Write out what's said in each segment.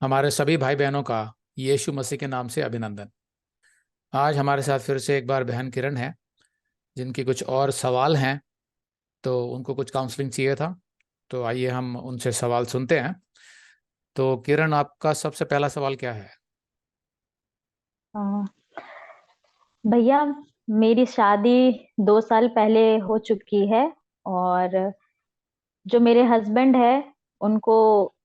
हमारे सभी भाई बहनों का यीशु मसीह के नाम से अभिनंदन। आज हमारे साथ फिर से एक बार बहन किरण है, जिनकी कुछ और सवाल हैं, तो उनको कुछ काउंसलिंग चाहिए था। तो आइए हम उनसे सवाल सुनते हैं। तो किरण, आपका सबसे पहला सवाल क्या है? हाँ, भैया, मेरी शादी 2 साल पहले हो चुकी है। और जो मेरे हस्बैंड है, उनको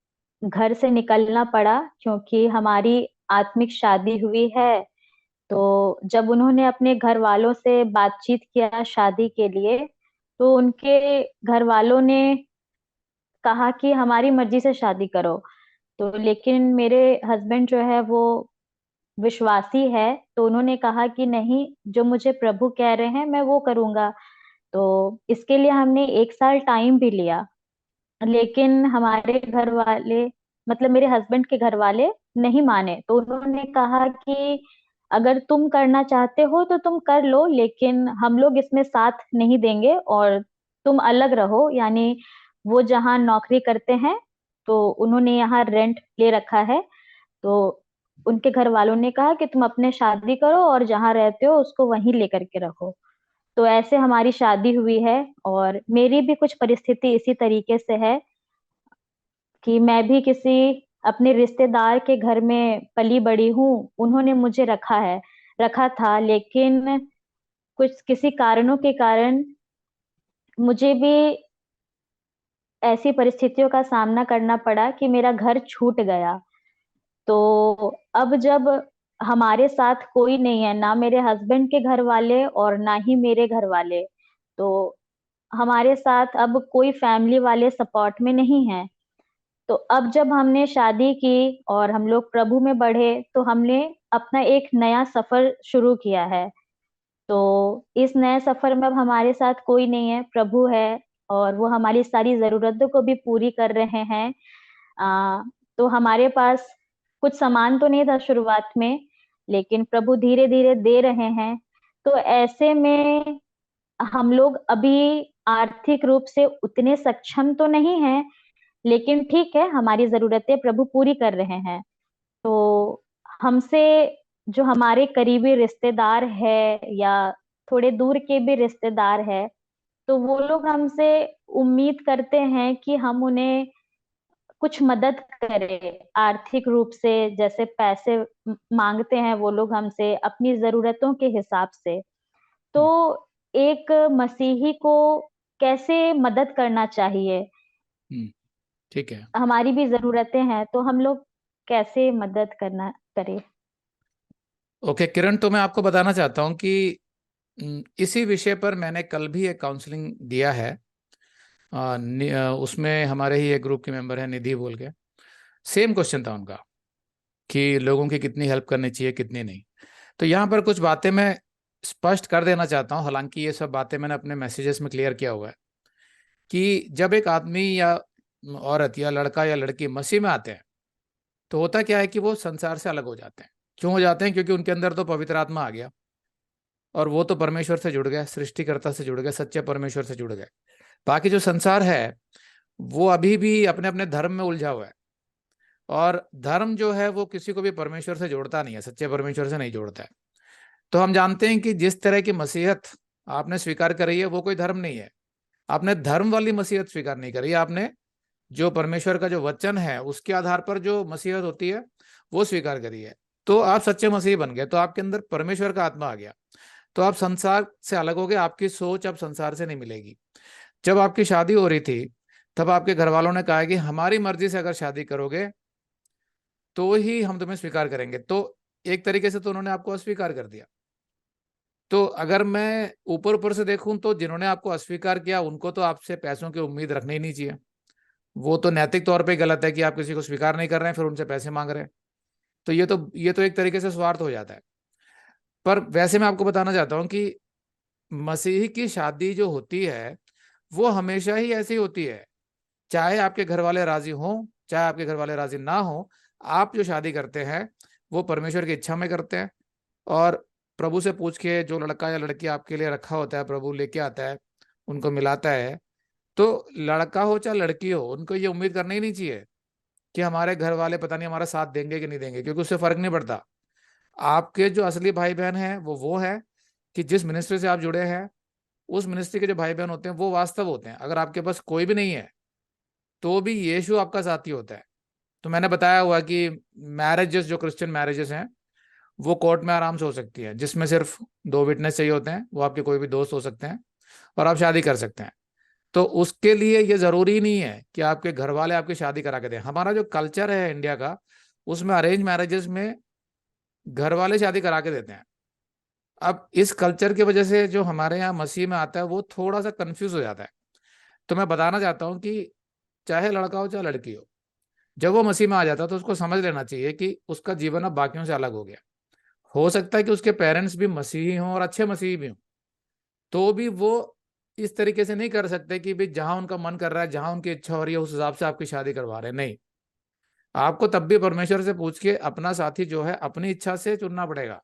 घर से निकलना पड़ा क्योंकि हमारी आत्मिक शादी हुई है। तो जब उन्होंने अपने घर वालों से बातचीत किया शादी के लिए, तो उनके घर वालों ने कहा कि हमारी मर्जी से शादी करो। तो लेकिन मेरे हस्बैंड जो है वो विश्वासी है, तो उन्होंने कहा कि नहीं, जो मुझे प्रभु कह रहे हैं मैं वो करूंगा। तो इसके लिए हमने 1 साल टाइम भी लिया। लेकिन हमारे घर वाले, मतलब मेरे हस्बैंड के घर वाले नहीं माने। तो उन्होंने कहा कि अगर तुम करना चाहते हो तो तुम कर लो, लेकिन हम लोग इसमें साथ नहीं देंगे और तुम अलग रहो। यानी वो जहाँ नौकरी करते हैं, तो उन्होंने यहाँ रेंट ले रखा है। तो उनके घर वालों ने कहा कि तुम अपने शादी करो और जहाँ रहते हो उसको वहीं लेकर के रखो। तो ऐसे हमारी शादी हुई है। और मेरी भी कुछ परिस्थिति इसी तरीके से है कि मैं भी किसी अपने रिश्तेदार के घर में पली बड़ी हूँ। उन्होंने मुझे रखा था, लेकिन कुछ किसी कारणों के कारण मुझे भी ऐसी परिस्थितियों का सामना करना पड़ा कि मेरा घर छूट गया। तो अब जब हमारे साथ कोई नहीं है, ना मेरे हस्बैंड के घर वाले और ना ही मेरे घर वाले, तो हमारे साथ अब कोई फैमिली वाले सपोर्ट में नहीं है। तो अब जब हमने शादी की और हम लोग प्रभु में बढ़े, तो हमने अपना एक नया सफर शुरू किया है। तो इस नए सफर में अब हमारे साथ कोई नहीं है, प्रभु है। और वो हमारी सारी जरूरतों को भी पूरी कर रहे हैं। आ, तो हमारे पास कुछ सामान तो नहीं था शुरुआत में, लेकिन प्रभु धीरे धीरे दे रहे हैं। तो ऐसे में हम लोग अभी आर्थिक रूप से उतने सक्षम तो नहीं हैं, लेकिन ठीक है, हमारी जरूरतें प्रभु पूरी कर रहे हैं। तो हमसे जो हमारे करीबी रिश्तेदार है या थोड़े दूर के भी रिश्तेदार है, तो वो लोग हमसे उम्मीद करते हैं कि हम उन्हें कुछ मदद करें आर्थिक रूप से। जैसे पैसे मांगते हैं वो लोग हमसे अपनी जरूरतों के हिसाब से। तो हम्म, एक मसीही को कैसे मदद करना चाहिए? हम्म, ठीक है। हमारी भी जरूरतें हैं, तो हम लोग कैसे मदद करना करें? ओके किरण, तो मैं आपको बताना चाहता हूँ कि इसी विषय पर मैंने कल भी एक काउंसलिंग दिया है। उसमें हमारे ही एक ग्रुप के मेंबर है, निधि बोल के। सेम क्वेश्चन था उनका कि लोगों की कितनी हेल्प करनी चाहिए, कितनी नहीं। तो यहाँ पर कुछ बातें मैं स्पष्ट कर देना चाहता हूँ, हालांकि ये सब बातें मैंने अपने मैसेजेस में क्लियर किया हुआ है कि जब एक आदमी या औरत या लड़का या लड़की मसीह में आते हैं, तो होता क्या है कि वो संसार से अलग हो जाते हैं। क्यों हो जाते हैं? क्योंकि उनके अंदर तो पवित्र आत्मा आ गया और वो तो परमेश्वर से जुड़ गए, सृष्टिकर्ता से जुड़ गए, सच्चे परमेश्वर से जुड़ गए। बाकी जो संसार है वो अभी भी अपने अपने धर्म में उलझा हुआ है। और धर्म जो है वो किसी को भी परमेश्वर से जोड़ता नहीं है, सच्चे परमेश्वर से नहीं जोड़ता है। तो हम जानते हैं कि जिस तरह की मसीहत आपने स्वीकार करी है वो कोई धर्म नहीं है। आपने धर्म वाली मसीहत स्वीकार नहीं करी, आपने जो परमेश्वर का जो वचन है उसके आधार पर जो मसीहत होती है वो स्वीकार करी है। तो आप सच्चे मसीह बन गए, तो आपके अंदर परमेश्वर का आत्मा आ गया। तो आप संसार से अलग हो गए, आपकी सोच अब संसार से नहीं मिलेगी। जब आपकी शादी हो रही थी, तब आपके घर वालों ने कहा कि हमारी मर्जी से अगर शादी करोगे तो ही हम तुम्हें स्वीकार करेंगे। तो एक तरीके से तो उन्होंने आपको अस्वीकार कर दिया। तो अगर मैं ऊपर ऊपर से देखूं तो जिन्होंने आपको अस्वीकार किया उनको तो आपसे पैसों की उम्मीद रखनी ही नहीं चाहिए। वो तो नैतिक तौर पे गलत है कि आप किसी को स्वीकार नहीं कर रहे हैं फिर उनसे पैसे मांग रहे हैं। तो ये तो एक तरीके से स्वार्थ हो जाता है। पर वैसे मैं आपको बताना चाहता हूँ कि मसीही की शादी जो होती है वो हमेशा ही ऐसी होती है। चाहे आपके घर वाले राजी हों, चाहे आपके घर वाले राजी ना हो, आप जो शादी करते हैं वो परमेश्वर की इच्छा में करते हैं। और प्रभु से पूछ के जो लड़का या लड़की आपके लिए रखा होता है प्रभु लेके आता है, उनको मिलाता है। तो लड़का हो चाहे लड़की हो, उनको ये उम्मीद करनी ही नहीं चाहिए कि हमारे घर वाले पता नहीं हमारा साथ देंगे कि नहीं देंगे, क्योंकि उससे फर्क नहीं पड़ता। आपके जो असली भाई बहन हैं वो है कि जिस मिनिस्ट्री से आप जुड़े हैं, उस मिनिस्ट्री के जो भाई बहन होते हैं वो वास्तव होते हैं। अगर आपके पास कोई भी नहीं है तो भी यीशु आपका साथी होता है। तो मैंने बताया हुआ कि मैरिजेस, जो क्रिश्चियन मैरिजेस हैं, वो कोर्ट में आराम से हो सकती है, जिसमें सिर्फ दो विटनेस चाहिए होते हैं, वो आपके कोई भी दोस्त हो सकते हैं, और आप शादी कर सकते हैं। तो उसके लिए ये जरूरी नहीं है कि आपके घर वाले आपकी शादी करा के दें। हमारा जो कल्चर है इंडिया का, उसमें अरेंज मैरिजेस में घर वाले शादी करा के देते हैं। अब इस कल्चर की वजह से जो हमारे यहाँ मसीह में आता है वो थोड़ा सा कंफ्यूज हो जाता है। तो मैं बताना चाहता हूँ कि चाहे लड़का हो चाहे लड़की हो, जब वो मसीह में आ जाता है तो उसको समझ लेना चाहिए कि उसका जीवन अब बाकियों से अलग हो गया। हो सकता है कि उसके पेरेंट्स भी मसीही हों और अच्छे मसीही भी हों, तो भी वो इस तरीके से नहीं कर सकते कि भाई जहां उनका मन कर रहा है, जहां उनकी इच्छा हो रही है, उस हिसाब से आपकी शादी करवा रहे हैं। नहीं, आपको तब भी परमेश्वर से पूछ के अपना साथी जो है अपनी इच्छा से चुनना पड़ेगा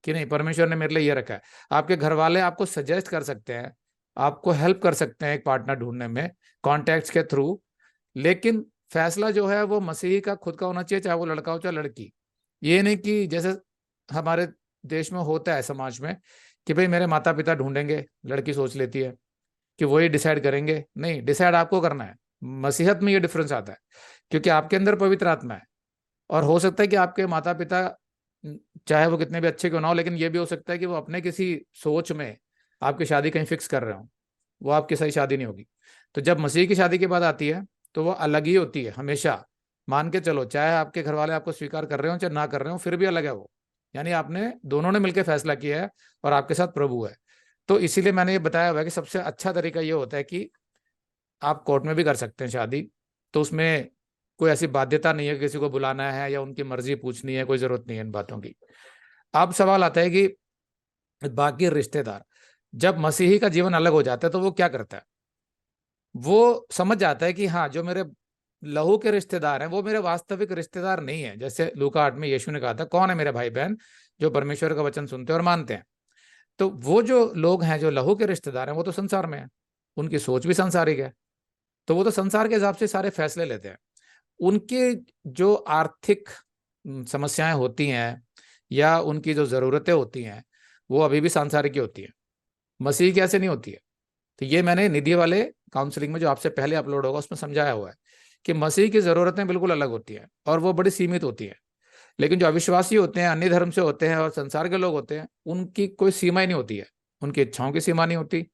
कि नहीं, परमेश्वर ने मेरे लिए ये रखा है। आपके घर वाले आपको सजेस्ट कर सकते हैं, आपको हेल्प कर सकते हैं एक पार्टनर ढूंढने में, कॉन्टैक्ट्स के थ्रू, लेकिन फैसला जो है वो मसीही का खुद का होना चाहिए, चाहे वो लड़का हो चाहे लड़की। ये नहीं कि जैसे हमारे देश में होता है, समाज में, कि भाई मेरे माता पिता ढूंढेंगे, लड़की सोच लेती है कि वही डिसाइड करेंगे। नहीं, डिसाइड आपको करना है। मसीहत में ये डिफरेंस आता है, क्योंकि आपके अंदर पवित्र आत्मा है। और हो सकता है कि आपके माता पिता चाहे वो कितने भी अच्छे क्यों ना हो, लेकिन ये भी हो सकता है कि वो अपने किसी सोच में आपकी शादी कहीं फिक्स कर रहे हो, वो आपकी सही शादी नहीं होगी। तो जब मसीह की शादी की बात आती है तो वो अलग ही होती है हमेशा। मान के चलो, चाहे आपके घर वाले आपको स्वीकार कर रहे हो चाहे ना कर रहे हो, फिर भी अलग है वो। यानी आपने दोनों ने मिलकर फैसला किया है और आपके साथ प्रभु है। तो इसीलिए मैंने ये बताया हुआ है कि सबसे अच्छा तरीका ये होता है कि आप कोर्ट में भी कर सकते हैं शादी। तो उसमें कोई ऐसी बाध्यता नहीं है कि किसी को बुलाना है या उनकी मर्जी पूछनी है, कोई जरूरत नहीं है इन बातों की। अब सवाल आता है कि बाकी रिश्तेदार, जब मसीही का जीवन अलग हो जाता है तो वो क्या करता है? वो समझ जाता है कि हाँ, जो मेरे लहू के रिश्तेदार हैं वो मेरे वास्तविक रिश्तेदार नहीं है। जैसे लूका 8 में यीशु ने कहा था, कौन है मेरे भाई बहन जो परमेश्वर का वचन सुनते हैं और मानते हैं? तो वो जो लोग हैं जो लहू के रिश्तेदार हैं वो तो संसार में है, उनकी सोच भी सांसारिक है, तो वो तो संसार के हिसाब से सारे फैसले लेते हैं। उनके जो आर्थिक समस्याएं होती हैं या उनकी जो जरूरतें होती हैं वो अभी भी सांसारिक की होती है, मसीह की ऐसे नहीं होती है। तो ये मैंने निधि वाले काउंसलिंग में जो आपसे पहले अपलोड होगा उसमें समझाया हुआ है कि मसीह की जरूरतें बिल्कुल अलग होती हैं और वो बड़ी सीमित होती है। लेकिन जो अविश्वासी होते हैं, अन्य धर्म से होते हैं और संसार के लोग होते हैं, उनकी कोई सीमा ही नहीं होती है, उनकी इच्छाओं की सीमा नहीं होती।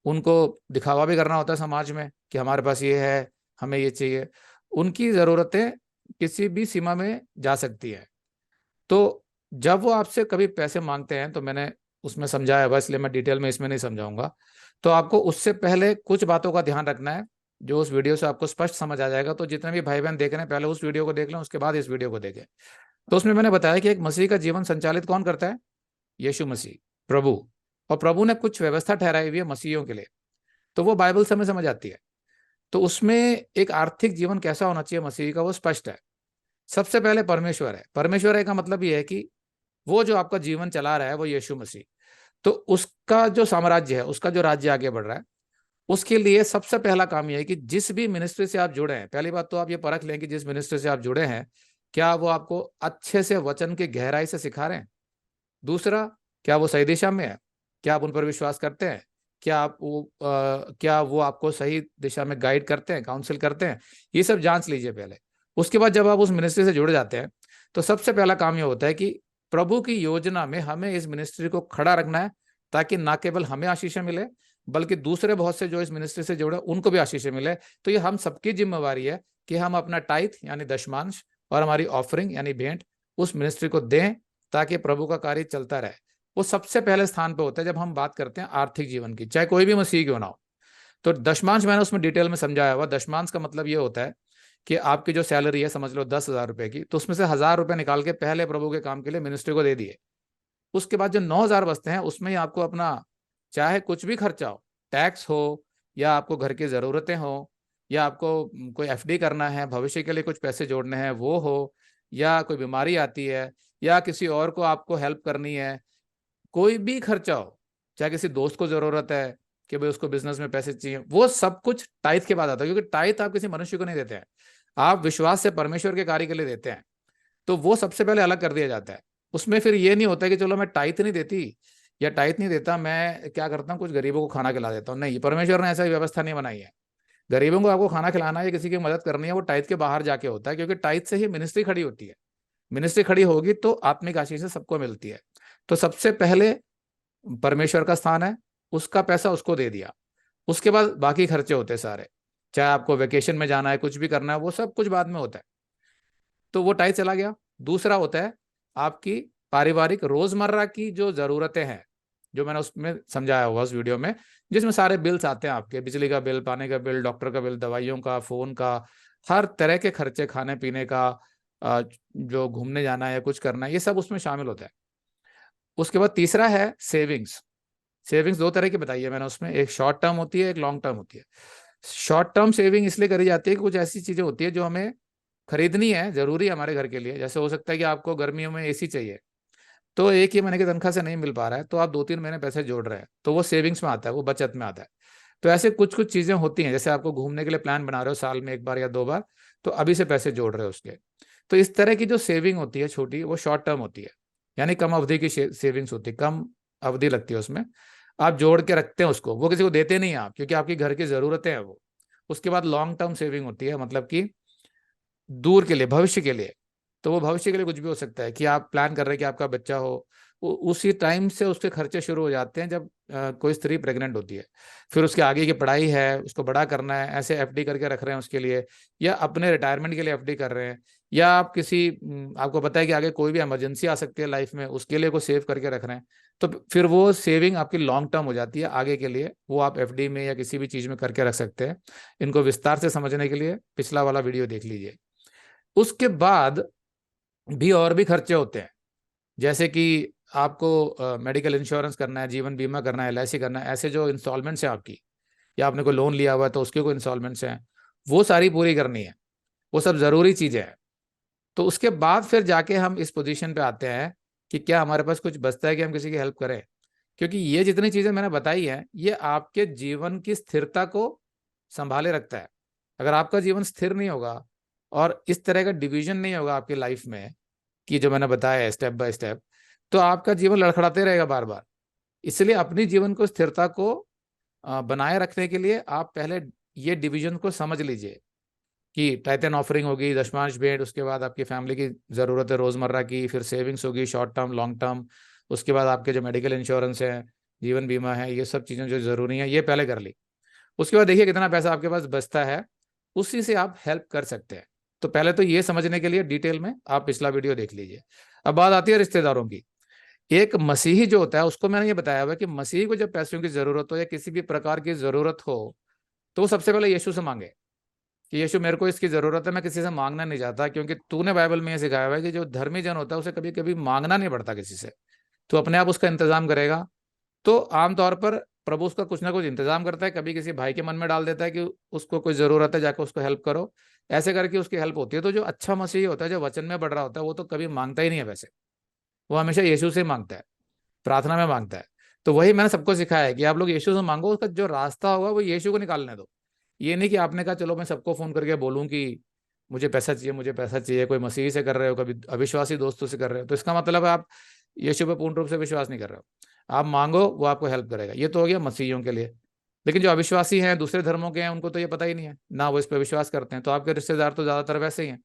उनको दिखावा भी करना होता है समाज में कि हमारे पास ये है, हमें ये चाहिए। उनकी ज़रूरतें किसी भी सीमा में जा सकती है। तो जब वो आपसे कभी पैसे मांगते हैं, तो मैंने उसमें समझाया हुआ, इसलिए मैं डिटेल में इसमें नहीं समझाऊंगा। तो आपको उससे पहले कुछ बातों का ध्यान रखना है, जो उस वीडियो से आपको स्पष्ट समझ आ जाएगा। तो जितने भी भाई बहन देख रहे हैं, पहले उस वीडियो को देख लें, उसके बाद इस वीडियो को देखें। तो उसमें मैंने बताया कि एक मसीह का जीवन संचालित कौन करता है? यीशु मसीह, प्रभु। और प्रभु ने कुछ व्यवस्था ठहराई हुई है मसीहियों के लिए, तो वो बाइबल से हमें समझ आती है। तो उसमें एक आर्थिक जीवन कैसा होना चाहिए मसीह का, वो स्पष्ट है। सबसे पहले परमेश्वर है। परमेश्वर है का मतलब ये है कि वो जो आपका जीवन चला रहा है वो यीशु मसीह, तो उसका जो साम्राज्य है, उसका जो राज्य आगे बढ़ रहा है, उसके लिए सबसे पहला काम यह है कि जिस भी मिनिस्ट्री से आप जुड़े हैं, पहली बात तो आप ये परख लें कि जिस मिनिस्ट्री से आप जुड़े हैं, क्या वो आपको अच्छे से वचन की गहराई से सिखा रहे हैं? दूसरा, क्या वो सही दिशा में है? क्या आप उन पर विश्वास करते हैं? क्या वो आपको सही दिशा में गाइड करते हैं, काउंसिल करते हैं? ये सब जांच लीजिए पहले। उसके बाद जब आप उस मिनिस्ट्री से जुड़ जाते हैं, तो सबसे पहला काम ये होता है कि प्रभु की योजना में हमें इस मिनिस्ट्री को खड़ा रखना है, ताकि ना केवल हमें आशीषें मिले, बल्कि दूसरे बहुत से जो इस मिनिस्ट्री से जुड़े उनको भी आशीषें मिले। तो ये हम सबकी जिम्मेवारी है कि हम अपना टाइथ यानी दशमांश और हमारी ऑफरिंग यानी भेंट उस मिनिस्ट्री को दें, ताकि प्रभु का कार्य चलता रहे। वो सबसे पहले स्थान पे होता है जब हम बात करते हैं आर्थिक जीवन की, चाहे कोई भी मसीह क्यों ना हो। तो दशमांश मैंने उसमें डिटेल में समझाया हुआ। दशमांश का मतलब ये होता है कि आपकी जो सैलरी है, समझ लो 10,000 रुपए की, तो उसमें से 1,000 रुपए निकाल के पहले प्रभु के काम के लिए मिनिस्ट्री को दे दिए। उसके बाद जो 9,000 बचते हैं उसमें ही आपको अपना चाहे कुछ भी खर्चा हो, टैक्स हो या आपको घर की ज़रूरतें हो या आपको कोई एफडी करना है, भविष्य के लिए कुछ पैसे जोड़ने हैं वो हो, या कोई बीमारी आती है या किसी और को आपको हेल्प करनी है, कोई भी खर्चा हो, चाहे किसी दोस्त को जरूरत है कि भाई उसको बिजनेस में पैसे चाहिए, वो सब कुछ टाइथ के बाद आता है। क्योंकि टाइथ आप किसी मनुष्य को नहीं देते हैं, आप विश्वास से परमेश्वर के कार्य के लिए देते हैं, तो वो सबसे पहले अलग कर दिया जाता है। उसमें फिर ये नहीं होता कि चलो मैं टाइथ नहीं देती या टाइथ नहीं देता, मैं क्या करता हूँ कुछ गरीबों को खाना खिला देता हूँ। नहीं, परमेश्वर ने ऐसा व्यवस्था नहीं बनाई है। गरीबों को आपको खाना खिलाना है या किसी की मदद करनी है, वो टाइथ के बाहर जाके होता है, क्योंकि टाइथ से ही मिनिस्ट्री खड़ी होती है। मिनिस्ट्री खड़ी होगी तो आत्मिक आशीष सबको मिलती है। तो सबसे पहले परमेश्वर का स्थान है, उसका पैसा उसको दे दिया। उसके बाद बाकी खर्चे होते हैं सारे, चाहे आपको वेकेशन में जाना है, कुछ भी करना है, वो सब कुछ बाद में होता है। तो वो टाइप चला गया। दूसरा होता है आपकी पारिवारिक रोजमर्रा की जो जरूरतें हैं, जो मैंने उसमें समझाया हुआ उस वीडियो में, जिसमें सारे बिल्स आते हैं आपके, बिजली का बिल, पानी का बिल, डॉक्टर का बिल, दवाइयों का, फोन का, हर तरह के खर्चे, खाने पीने का, जो घूमने जाना है या कुछ करना है, ये सब उसमें शामिल होता है। उसके बाद तीसरा है सेविंग्स। सेविंग्स दो तरह की बताई है मैंने उसमें, एक शॉर्ट टर्म होती है, एक लॉन्ग टर्म होती है। शॉर्ट टर्म सेविंग इसलिए करी जाती है कि कुछ ऐसी चीजें होती है जो हमें खरीदनी है, जरूरी है हमारे घर के लिए। जैसे हो सकता है कि आपको गर्मियों में एसी चाहिए, तो एक ही महीने की तनख्वाह से नहीं मिल पा रहा है, तो आप 2-3 महीने पैसे जोड़ रहे हैं, तो वो सेविंग्स में आता है, वो बचत में आता है। तो ऐसे कुछ कुछ चीजें होती हैं, जैसे आपको घूमने के लिए प्लान बना रहे हो साल में एक बार या 2 बार, तो अभी से पैसे जोड़ रहे हो उसके। तो इस तरह की जो सेविंग होती है छोटी, वो शॉर्ट टर्म होती है, यानी कम अवधि की सेविंग्स होती है, कम अवधि लगती है उसमें। आप जोड़ के रखते हैं उसको, वो किसी को देते नहीं आप, क्योंकि आपकी घर की जरूरतें हैं वो। उसके बाद लॉन्ग टर्म सेविंग होती है, मतलब कि दूर के लिए, भविष्य के लिए। तो वो भविष्य के लिए कुछ भी हो सकता है कि आप प्लान कर रहे हैं कि आपका बच्चा हो, उसी टाइम से उसके खर्चे शुरू हो जाते हैं जब कोई स्त्री प्रेग्नेंट होती है। फिर उसके आगे की पढ़ाई है, उसको बड़ा करना है, ऐसे एफडी करके रख रहे हैं उसके लिए, या अपने रिटायरमेंट के लिए एफडी कर रहे हैं, या आप किसी आपको पता है कि आगे कोई भी इमरजेंसी आ सकती है लाइफ में, उसके लिए को सेव करके रख रहे हैं। तो फिर वो सेविंग आपकी लॉन्ग टर्म हो जाती है आगे के लिए, वो आप एफडी में या किसी भी चीज में करके रख सकते हैं। इनको विस्तार से समझने के लिए पिछला वाला वीडियो देख लीजिए। उसके बाद भी और भी खर्चे होते हैं, जैसे कि आपको मेडिकल इंश्योरेंस करना है, जीवन बीमा करना है, एलआईसी करना है, ऐसे जो इंस्टॉलमेंट्स हैं आपकी, या आपने कोई लोन लिया हुआ है तो उसके कोई इंस्टॉलमेंट्स हैं, वो सारी पूरी करनी है। वो सब जरूरी चीजें हैं। तो उसके बाद फिर जाके हम इस पोजीशन पे आते हैं कि क्या हमारे पास कुछ बचता है कि हम किसी की हेल्प करें। क्योंकि ये जितनी चीजें मैंने बताई हैं, ये आपके जीवन की स्थिरता को संभाले रखता है। अगर आपका जीवन स्थिर नहीं होगा और इस तरह का डिवीजन नहीं होगा आपकी लाइफ में, कि जो मैंने बताया है स्टेप बाय स्टेप, तो आपका जीवन लड़खड़ाते रहेगा बार बार। इसलिए अपनी जीवन को स्थिरता को बनाए रखने के लिए आप पहले ये डिवीजन को समझ लीजिए कि टाइटन ऑफरिंग होगी, दशमांश भेंट, उसके बाद आपकी फैमिली की जरूरत है रोजमर्रा की, फिर सेविंग्स होगी शॉर्ट टर्म लॉन्ग टर्म, उसके बाद आपके जो मेडिकल इंश्योरेंस है, जीवन बीमा है, ये सब चीज़ें जो जरूरी हैं ये पहले कर ली। उसके बाद देखिए कितना पैसा आपके पास बचता है, उसी से आप हेल्प कर सकते हैं। तो पहले तो ये समझने के लिए डिटेल में आप पिछला वीडियो देख लीजिए। अब बात आती है रिश्तेदारों की। एक मसीही जो होता है, उसको मैंने ये बताया हुआ है कि मसीही को जब पैसों की जरूरत हो या किसी भी प्रकार की जरूरत हो, तो वो सबसे पहले यीशु से मांगे कि यीशु मेरे को इसकी जरूरत है। मैं किसी से मांगना नहीं चाहता, क्योंकि तूने बाइबल में ये सिखाया हुआ है कि जो धर्मी जन होता है उसे कभी कभी मांगना नहीं पड़ता किसी से, तो अपने आप उसका इंतजाम करेगा। तो आमतौर पर प्रभु उसका कुछ ना कुछ इंतजाम करता है, कभी किसी भाई के मन में डाल देता है कि उसको कोई जरूरत है, जाकर उसको हेल्प करो। ऐसे करके उसकी हेल्प होती है। तो जो अच्छा मसीही होता है, जो वचन में बढ़ रहा होता है, वो तो कभी मांगता ही नहीं है वैसे, वो हमेशा यीशु से मांगता है, प्रार्थना में मांगता है। तो वही मैंने सबको सिखाया है कि आप लोग यीशु से मांगो, उसका जो रास्ता होगा वो यीशु को निकालने दो। ये नहीं कि आपने कहा चलो मैं सबको फोन करके बोलूं कि मुझे पैसा चाहिए, मुझे पैसा चाहिए, कोई मसीही से कर रहे हो, कभी अविश्वासी दोस्तों से कर रहे हो, तो इसका मतलब है आप यीशु पे पूर्ण रूप से विश्वास नहीं कर रहे हो। आप मांगो, वो आपको हेल्प करेगा। ये तो हो गया मसीहियों के लिए। लेकिन जो अविश्वासी हैं, दूसरे धर्मों के हैं, उनको तो ये पता ही नहीं है ना, वो इस पर विश्वास करते हैं। तो आपके रिश्तेदार तो ज्यादातर वैसे ही हैं।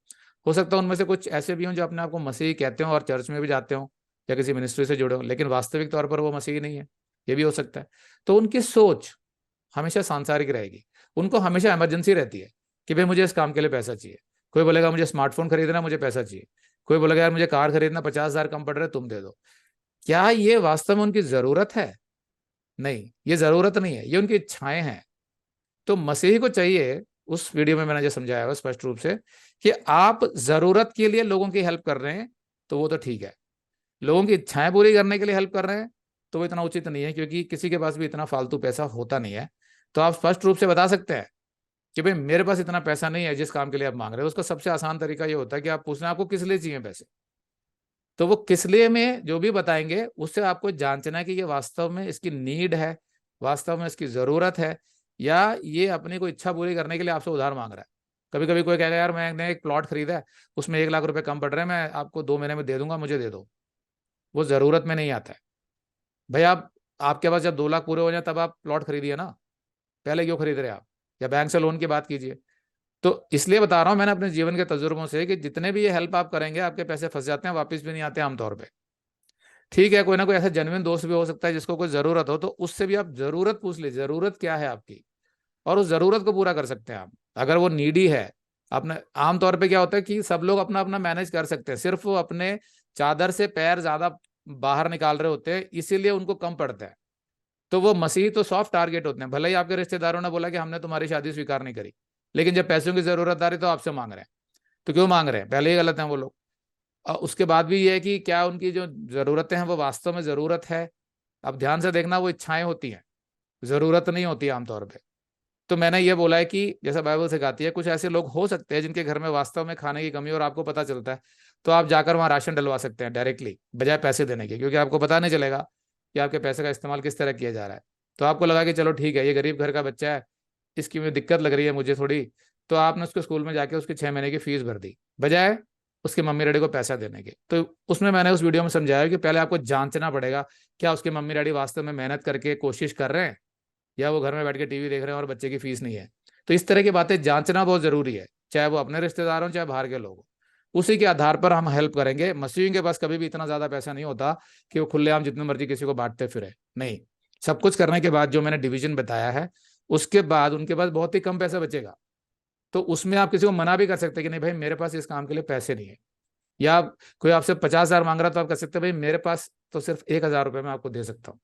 हो सकता है उनमें से कुछ ऐसे भी हों जो अपने आप को मसीही कहते हो और चर्च में भी जाते हो या किसी मिनिस्ट्री से जुड़े हो, लेकिन वास्तविक तौर पर वो मसीही नहीं है। ये भी हो सकता है। तो उनकी सोच हमेशा सांसारिक रहेगी। उनको हमेशा इमरजेंसी रहती है कि भाई मुझे इस काम के लिए पैसा चाहिए। कोई बोलेगा मुझे स्मार्टफोन खरीदना, मुझे पैसा चाहिए। कोई बोलेगा यार मुझे कार खरीदना, 50,000 कम पड़ रहे, तुम दे दो। क्या ये वास्तव में उनकी जरूरत है? नहीं, ये जरूरत नहीं है, ये उनकी इच्छाएं हैं। तो मसीही को चाहिए, उस वीडियो में मैंने जो समझाया है स्पष्ट रूप से, कि आप जरूरत के लिए लोगों की हेल्प कर रहे हैं तो वो तो ठीक है। लोगों की इच्छाएं पूरी करने के लिए हेल्प कर रहे हैं तो वो इतना उचित नहीं है, क्योंकि किसी के पास भी इतना फालतू पैसा होता नहीं है। तो आप स्पष्ट रूप से बता सकते हैं कि भाई मेरे पास इतना पैसा नहीं है जिस काम के लिए आप मांग रहे हो। उसका सबसे आसान तरीका ये होता है कि आप पूछना आपको किस लिए चाहिए पैसे। तो वो किस लिए में जो भी बताएंगे, उससे आपको जांचना है कि ये वास्तव में इसकी नीड है, वास्तव में इसकी जरूरत है, या ये अपनी कोई इच्छा पूरी करने के लिए आपसे उधार मांग रहा है। कभी कभी कोई कहेगा यार मैंने एक प्लॉट खरीदा है, उसमें 1 लाख रुपए कम पड़ रहे हैं, मैं आपको 2 महीने में दे दूंगा, मुझे दे दो। वो जरूरत में नहीं आता है। भाई आप, आपके पास जब 2 लाख पूरे हो जाए तब आप प्लॉट खरीदिए ना, पहले क्यों खरीद रहे हैं आप? या बैंक से लोन की बात कीजिए। तो इसलिए बता रहा हूं मैंने अपने जीवन के तजुर्बों से कि जितने भी ये हेल्प आप करेंगे, आपके पैसे फंस जाते हैं, वापस भी नहीं आते आमतौर पे। ठीक है, कोई ना कोई ऐसा जेन्युइन दोस्त भी हो सकता है जिसको कोई जरूरत हो, तो उससे भी आप जरूरत पूछ लीजिए, जरूरत क्या है आपकी, और उस जरूरत को पूरा कर सकते हैं आप। अगर वो नीडी है, अपने आमतौर पे क्या होता है कि सब लोग अपना अपना मैनेज कर सकते हैं, सिर्फ वो अपने चादर से पैर ज्यादा बाहर निकाल रहे होते हैं, इसीलिए उनको कम पड़ता है। तो वो मसीह तो सॉफ्ट टारगेट होते हैं, भले ही आपके रिश्तेदारों ने बोला कि हमने तुम्हारी शादी स्वीकार नहीं करी, लेकिन जब पैसों की जरूरत आ रही तो आपसे मांग रहे हैं। तो क्यों मांग रहे हैं? पहले ही गलत है वो लोग। और उसके बाद भी ये है कि क्या उनकी जो जरूरतें हैं वो वास्तव में जरूरत है? अब ध्यान से देखना, वो इच्छाएं होती हैं, जरूरत नहीं होती आमतौर पे। तो मैंने ये बोला है कि जैसा बाइबल सिखाती है, कुछ ऐसे लोग हो सकते हैं जिनके घर में वास्तव में खाने की कमी हो और आपको पता चलता है, तो आप जाकर वहां राशन डलवा सकते हैं डायरेक्टली, बजाय पैसे देने के, क्योंकि आपको पता नहीं चलेगा कि आपके पैसे का इस्तेमाल किस तरह किया जा रहा है। तो आपको लगा कि चलो ठीक है, ये गरीब घर का बच्चा है, इसकी मुझे दिक्कत लग रही है मुझे थोड़ी, तो आपने उसको स्कूल में जाके उसकी 6 महीने की फीस भर दी, बजाय उसके मम्मी डैडी को पैसा देने के। तो उसमें मैंने उस वीडियो में समझाया कि पहले आपको जांचना पड़ेगा, क्या उसके मम्मी डैडी वास्तव में मेहनत करके कोशिश कर रहे हैं, या वो घर में बैठ के टीवी देख रहे हैं और बच्चे की फीस नहीं है। तो इस तरह की बातें जांचना बहुत जरूरी है, चाहे वो अपने रिश्तेदार हों चाहे बाहर के लोग हों। उसी के आधार पर हम हेल्प करेंगे। मसीहियों के पास कभी भी इतना ज्यादा पैसा नहीं होता कि वो खुलेआम जितने मर्जी किसी को बांटते फिरे, नहीं। सब कुछ करने के बाद जो मैंने डिवीजन बताया है, उसके बाद उनके पास बहुत ही कम पैसा बचेगा। तो उसमें आप किसी को मना भी कर सकते हैं कि नहीं भाई मेरे पास इस काम के लिए पैसे नहीं है। या कोई आपसे 50,000 मांग रहा, तो आप कह सकते हैं भाई मेरे पास तो सिर्फ 1,000 रुपये मैं आपको दे सकता हूँ।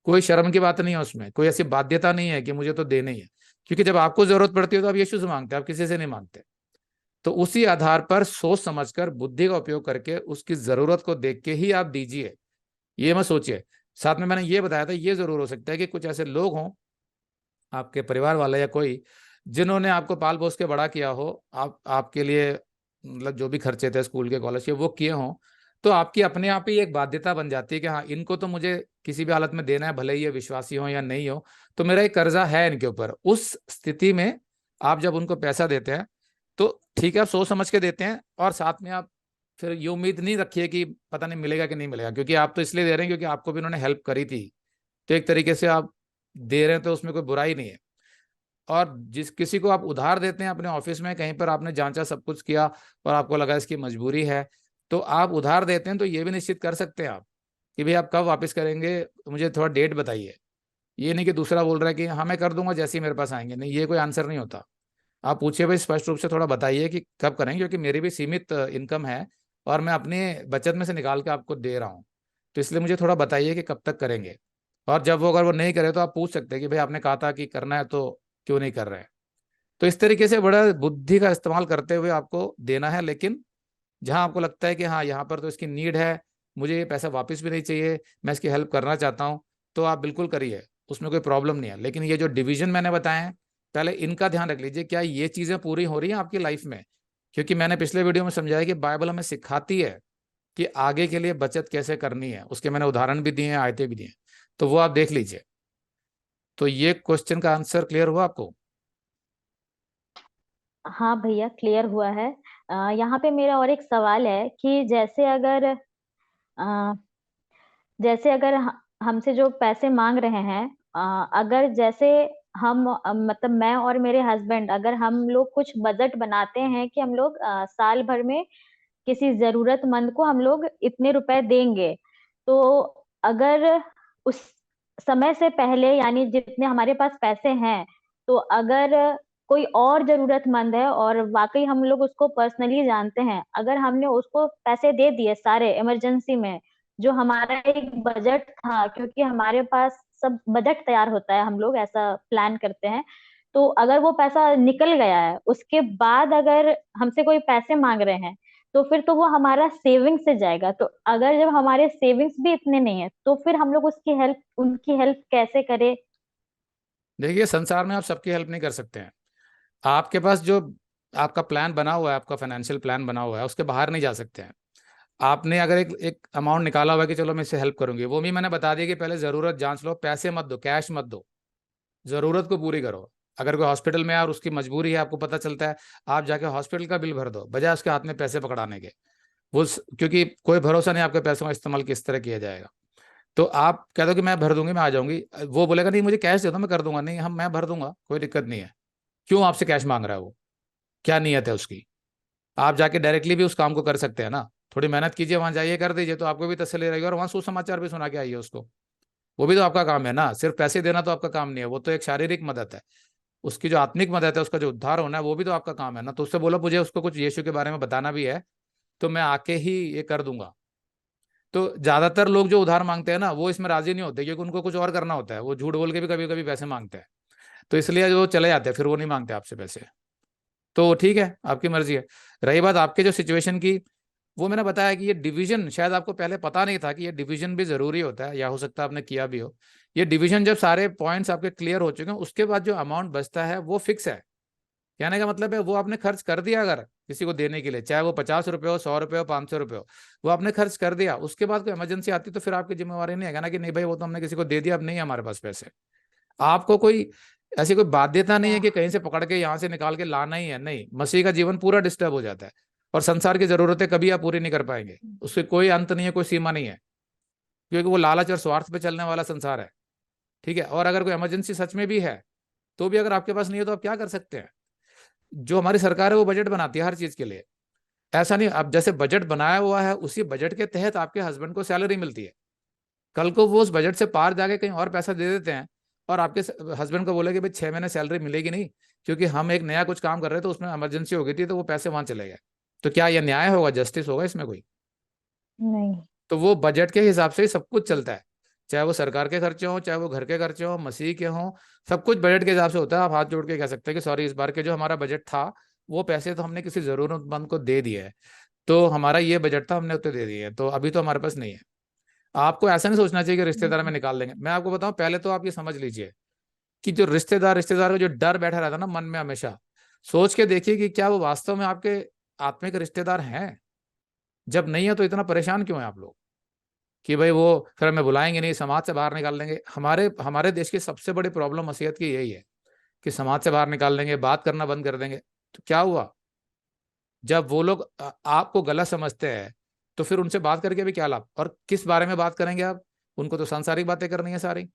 कोई शर्म की बात नहीं है उसमें, कोई ऐसी बाध्यता नहीं है कि मुझे तो देना ही है। क्योंकि जब आपको जरूरत पड़ती है तो आप यीशु से मांगते हैं, आप किसी से नहीं मांगते। तो उसी आधार पर सोच समझकर बुद्धि का उपयोग करके उसकी जरूरत को देख के ही आप दीजिए, ये मत सोचिए। साथ में मैंने ये बताया था, ये जरूर हो सकता है कि कुछ ऐसे लोग हों, आपके परिवार वाले या कोई, जिन्होंने आपको पाल पोस के बड़ा किया हो, आप आपके लिए मतलब जो भी खर्चे थे स्कूल के कॉलेज के वो किए हों, तो आपकी अपने आप ही एक बाध्यता बन जाती है कि हाँ इनको तो मुझे किसी भी हालत में देना है, भले ही ये विश्वासी हो या नहीं हो, तो मेरा एक कर्जा है इनके ऊपर। उस स्थिति में आप जब उनको पैसा देते हैं, तो ठीक है आप सोच समझ के देते हैं, और साथ में आप फिर ये उम्मीद नहीं रखिए कि पता नहीं मिलेगा कि नहीं मिलेगा, क्योंकि आप तो इसलिए दे रहे हैं क्योंकि आपको भी उन्होंने हेल्प करी थी। तो एक तरीके से आप दे रहे हैं, तो उसमें कोई बुराई नहीं है। और जिस किसी को आप उधार देते हैं अपने ऑफिस में, कहीं पर आपने जांचा सब कुछ किया और आपको लगा इसकी मजबूरी है, तो आप उधार देते हैं, तो ये भी निश्चित कर सकते हैं आप कि भाई आप कब वापस करेंगे, मुझे थोड़ा डेट बताइए। ये नहीं कि दूसरा बोल रहा है कि हाँ मैं कर दूंगा जैसे ही मेरे पास आएंगे, नहीं, ये कोई आंसर नहीं होता। आप पूछिए भाई स्पष्ट रूप से, थोड़ा बताइए कि कब करेंगे, क्योंकि मेरी भी सीमित इनकम है और मैं अपने बचत में से निकाल के आपको दे रहा हूँ। तो इसलिए मुझे थोड़ा बताइए कि कब तक करेंगे। और जब वो अगर वो नहीं करे तो आप पूछ सकते हैं कि भाई आपने कहा था कि करना है, तो क्यों नहीं कर रहे हैं। तो इस तरीके से बड़ा बुद्धि का इस्तेमाल करते हुए आपको देना है। लेकिन जहां आपको लगता है कि हाँ यहाँ पर तो इसकी नीड है, मुझे ये पैसा वापस भी नहीं चाहिए, मैं इसकी हेल्प करना चाहता हूँ, तो आप बिल्कुल करिए, उसमें कोई प्रॉब्लम नहीं है। लेकिन ये जो डिवीजन मैंने बताए हैं, पहले इनका ध्यान रख लीजिए, क्या ये चीजें पूरी हो रही हैं आपकी लाइफ में। क्योंकि मैंने पिछले वीडियो में समझाया कि बाइबल हमें सिखाती है कि आगे के लिए बचत कैसे करनी है, उसके मैंने उदाहरण भी दिए हैं, आयतें भी दी हैं, तो वो आप देख लीजिए। तो ये क्वेश्चन का आंसर क्लियर हुआ आपको? हाँ भैया, क्लियर हुआ है। यहाँ पे मेरा और एक सवाल है कि जैसे अगर हमसे जो पैसे मांग रहे हैं, अगर जैसे हम मतलब मैं और मेरे हस्बैंड, अगर हम लोग कुछ बजट बनाते हैं कि हम लोग साल भर में किसी जरूरतमंद को हम लोग इतने रुपए देंगे, तो अगर उस समय से पहले, यानी जितने हमारे पास पैसे हैं, तो अगर कोई और जरूरतमंद है और वाकई हम लोग उसको पर्सनली जानते हैं, अगर हमने उसको पैसे दे दिए सारे इमरजेंसी में, जो हमारा एक बजट था, क्योंकि हमारे पास सब बजट तैयार होता है, हम लोग ऐसा प्लान करते हैं, तो अगर वो पैसा निकल गया है, उसके बाद अगर हमसे कोई पैसे मांग रहे हैं, तो फिर तो वो हमारा सेविंग से जाएगा। तो अगर जब हमारे सेविंग्स भी इतने नहीं है, तो फिर हम लोग उनकी हेल्प कैसे करें? देखिए, संसार में आप सबकी हेल्प नहीं कर सकते हैं। आपके पास जो आपका प्लान बना हुआ है, आपका फाइनेंशियल प्लान बना हुआ है, उसके बाहर नहीं जा सकते हैं। आपने अगर एक एक अमाउंट निकाला हुआ है कि चलो मैं इससे हेल्प करूंगी, वो भी मैंने बता दिया कि पहले जरूरत जांच लो, पैसे मत दो, कैश मत दो, जरूरत को पूरी करो। अगर कोई हॉस्पिटल में है और उसकी मजबूरी है, आपको पता चलता है, आप जाके हॉस्पिटल का बिल भर दो बजाय उसके हाथ में पैसे पकड़ाने के। क्योंकि कोई भरोसा नहीं आपके पैसों का इस्तेमाल किस तरह किया जाएगा। तो आप कह दो कि मैं भर दूंगी, मैं आ जाऊंगी, वो बोलेगा नहीं मुझे कैश दे दो मैं कर दूंगा, नहीं हम मैं भर दूंगा, कोई दिक्कत नहीं है। क्यों आपसे कैश मांग रहा है वो, क्या नीयत है उसकी? आप जाके डायरेक्टली भी उस काम को कर सकते हैं ना। थोड़ी मेहनत कीजिए, वहां जाइए, कर दीजिए, तो आपको भी तसल्ली रहेगी, और वहां सुसमाचार भी सुना के आइए उसको। वो भी तो आपका काम है ना, सिर्फ पैसे देना तो आपका काम नहीं है, वो तो एक शारीरिक मदद है। उसकी जो आत्मिक मदद है, उसका जो उद्धार होना है, वो भी तो आपका काम है ना। तो उससे बोलो मुझे उसको कुछ यीशु के बारे में बताना भी है, तो मैं आके ही ये कर दूंगा। तो ज्यादातर लोग जो उधार मांगते हैं ना, वो इसमें राजी नहीं होते, क्योंकि उनको कुछ और करना होता है, वो झूठ बोल के भी कभी कभी पैसे मांगते हैं। तो इसलिए जो चले जाते हैं, फिर वो नहीं मांगते आपसे पैसे। तो ठीक है, आपकी मर्जी है। रही बात आपके जो सिचुएशन की, वो मैंने बताया कि ये डिवीजन शायद आपको पहले पता नहीं था कि ये डिवीजन भी जरूरी होता है, या हो सकता है आपने किया भी हो। ये डिवीजन जब सारे पॉइंट्स आपके क्लियर हो चुके हैं, उसके बाद जो अमाउंट बचता है वो फिक्स है। कहने का मतलब है वो आपने खर्च कर दिया, अगर किसी को देने के लिए, चाहे वो 50 रुपये हो, 100 रुपये हो, 500 रुपये हो, वो आपने खर्च कर दिया। उसके बाद कोई इमरजेंसी आती तो फिर आपकी जिम्मेवारी नहीं है ना कि नहीं भाई वो तो हमने किसी को दे दिया, अब नहीं है हमारे पास पैसे। आपको कोई ऐसी कोई बाध्यता नहीं है कि वाह। कहीं से पकड़ के यहाँ से निकाल के लाना ही है, नहीं। मसीह का जीवन पूरा डिस्टर्ब हो जाता है, और संसार की जरूरतें कभी आप पूरी नहीं कर पाएंगे। उसके कोई अंत नहीं है, कोई सीमा नहीं है, क्योंकि वो लालच और स्वार्थ पे चलने वाला संसार है। ठीक है, और अगर कोई इमरजेंसी सच में भी है, तो भी अगर आपके पास नहीं है, तो आप क्या कर सकते हैं? जो हमारी सरकार है वो बजट बनाती है हर चीज के लिए। ऐसा नहीं, अब जैसे बजट बनाया हुआ है, उसी बजट के तहत आपके हस्बैंड को सैलरी मिलती है। कल को वो उस बजट से पार जाके कहीं और पैसा दे देते हैं, और आपके हस्बैंड को बोले कि भाई 6 महीने सैलरी मिलेगी नहीं, क्योंकि हम एक नया कुछ काम कर रहे थे, उसमें इमरजेंसी हो गई थी, तो वो पैसे वहां चले गए। तो क्या यह न्याय होगा, जस्टिस होगा इसमें कोई? नहीं। तो वो बजट के हिसाब से ही सब कुछ चलता है। चाहे वो सरकार के खर्चे हों, चाहे वो घर के खर्चे हों, मसीह के हों, सब कुछ बजट के हिसाब से होता है। आप हाथ जोड़ के कह सकते हैं कि सॉरी, इस बार के जो हमारा बजट था, वो पैसे तो हमने किसी जरूरतमंद को दे दिए है, तो हमारा ये बजट था, हमने उतने दे दिए हैं, तो अभी तो हमारे पास नहीं है। आपको ऐसा नहीं सोचना चाहिए कि रिश्तेदार में हम्म। निकाल देंगे। मैं आपको बताऊं, पहले तो आप ये समझ लीजिए कि जो रिश्तेदार रिश्तेदार का जो डर बैठा रहता है ना मन में, हमेशा सोच के देखिए कि क्या वो वास्तव में आपके आत्मिक रिश्तेदार हैं। जब नहीं है तो इतना परेशान क्यों है आप लोग कि भाई वो फिर हमें बुलाएंगे नहीं, समाज से बाहर निकाल देंगे। हमारे हमारे देश की सबसे बड़ी प्रॉब्लम मसीहत की यही है कि समाज से बाहर निकाल देंगे, बात करना बंद कर देंगे। तो क्या हुआ, जब वो लोग आपको गलत समझते हैं, तो फिर उनसे बात करके भी क्या लाभ, और किस बारे में बात करेंगे आप? उनको तो सांसारिक बातें करनी है सारी।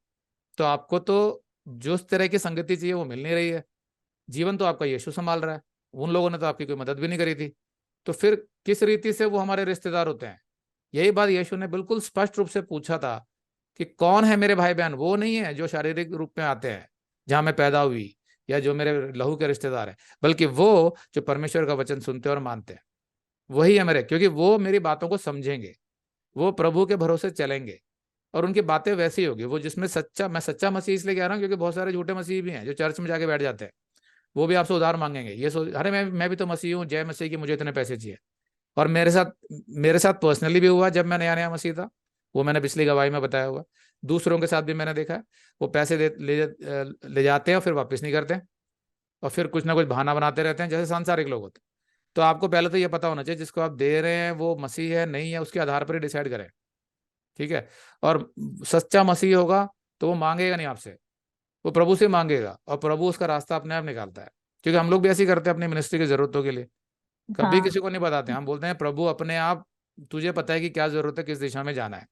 तो आपको तो जो तरह की संगति चाहिए वो मिल नहीं रही है। जीवन तो आपका यीशु संभाल रहा है, उन लोगों ने तो आपकी कोई मदद भी नहीं करी थी। तो फिर किस रीति से वो हमारे रिश्तेदार होते हैं? यही बात यीशु ने बिल्कुल स्पष्ट रूप से पूछा था कि कौन है मेरे भाई बहन? वो नहीं है जो शारीरिक रूप में आते हैं, जहां मैं पैदा हुई, या जो मेरे लहू के रिश्तेदार हैं, बल्कि वो जो परमेश्वर का वचन सुनते और मानते हैं, वही है मेरे। क्योंकि वो मेरी बातों को समझेंगे, वो प्रभु के भरोसे चलेंगे, और उनकी बातें वैसी होगी। वो जिसमें सच्चा, मैं सच्चा मसीह इसलिए कह रहा हूँ क्योंकि बहुत सारे झूठे मसीह भी हैं जो चर्च में जाके बैठ जाते हैं। वो भी आपसे उधार मांगेंगे, ये सोच अरे मैं भी तो मसीह हूँ, जय मसीह की, मुझे इतने पैसे चाहिए। और मेरे साथ पर्सनली भी हुआ, जब मैं नया नया मसीह था, वो मैंने पिछली गवाही में बताया हुआ। दूसरों के साथ भी मैंने देखा है, वो पैसे ले जाते हैं और फिर वापस नहीं करते, और फिर कुछ ना कुछ बहाना बनाते रहते हैं, जैसे सांसारिक लोग होते हैं। तो आपको पहले तो ये पता होना चाहिए जिसको आप दे रहे हैं वो मसीह है नहीं है, उसके आधार पर ही डिसाइड करें। ठीक है, और सच्चा मसीह होगा तो वो मांगेगा नहीं आपसे, वो प्रभु से मांगेगा, और प्रभु उसका रास्ता अपने आप निकालता है। क्योंकि हम लोग भी ऐसे ही करते हैं अपनी मिनिस्ट्री की जरूरतों के लिए, कभी हाँ। किसी को नहीं बताते। हम बोलते हैं प्रभु अपने आप, तुझे पता है कि क्या जरूरत है, किस दिशा में जाना है,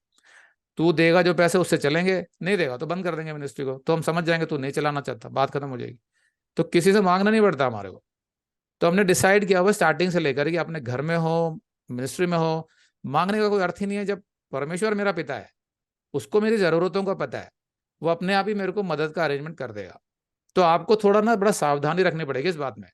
तू देगा जो पैसे, उससे चलेंगे, नहीं देगा तो बंद कर देंगे मिनिस्ट्री को, तो हम समझ जाएंगे तू नहीं चलाना चाहता, बात खत्म हो जाएगी। तो किसी से मांगना नहीं पड़ता हमारे को। तो हमने डिसाइड किया हुआ स्टार्टिंग से लेकर कि अपने घर में हो, मिनिस्ट्री में हो, मांगने का कोई अर्थ ही नहीं है। जब परमेश्वर मेरा पिता है, उसको मेरी जरूरतों का पता है, वो अपने आप ही मेरे को मदद का अरेंजमेंट कर देगा। तो आपको थोड़ा ना बड़ा सावधानी रखनी पड़ेगी इस बात में,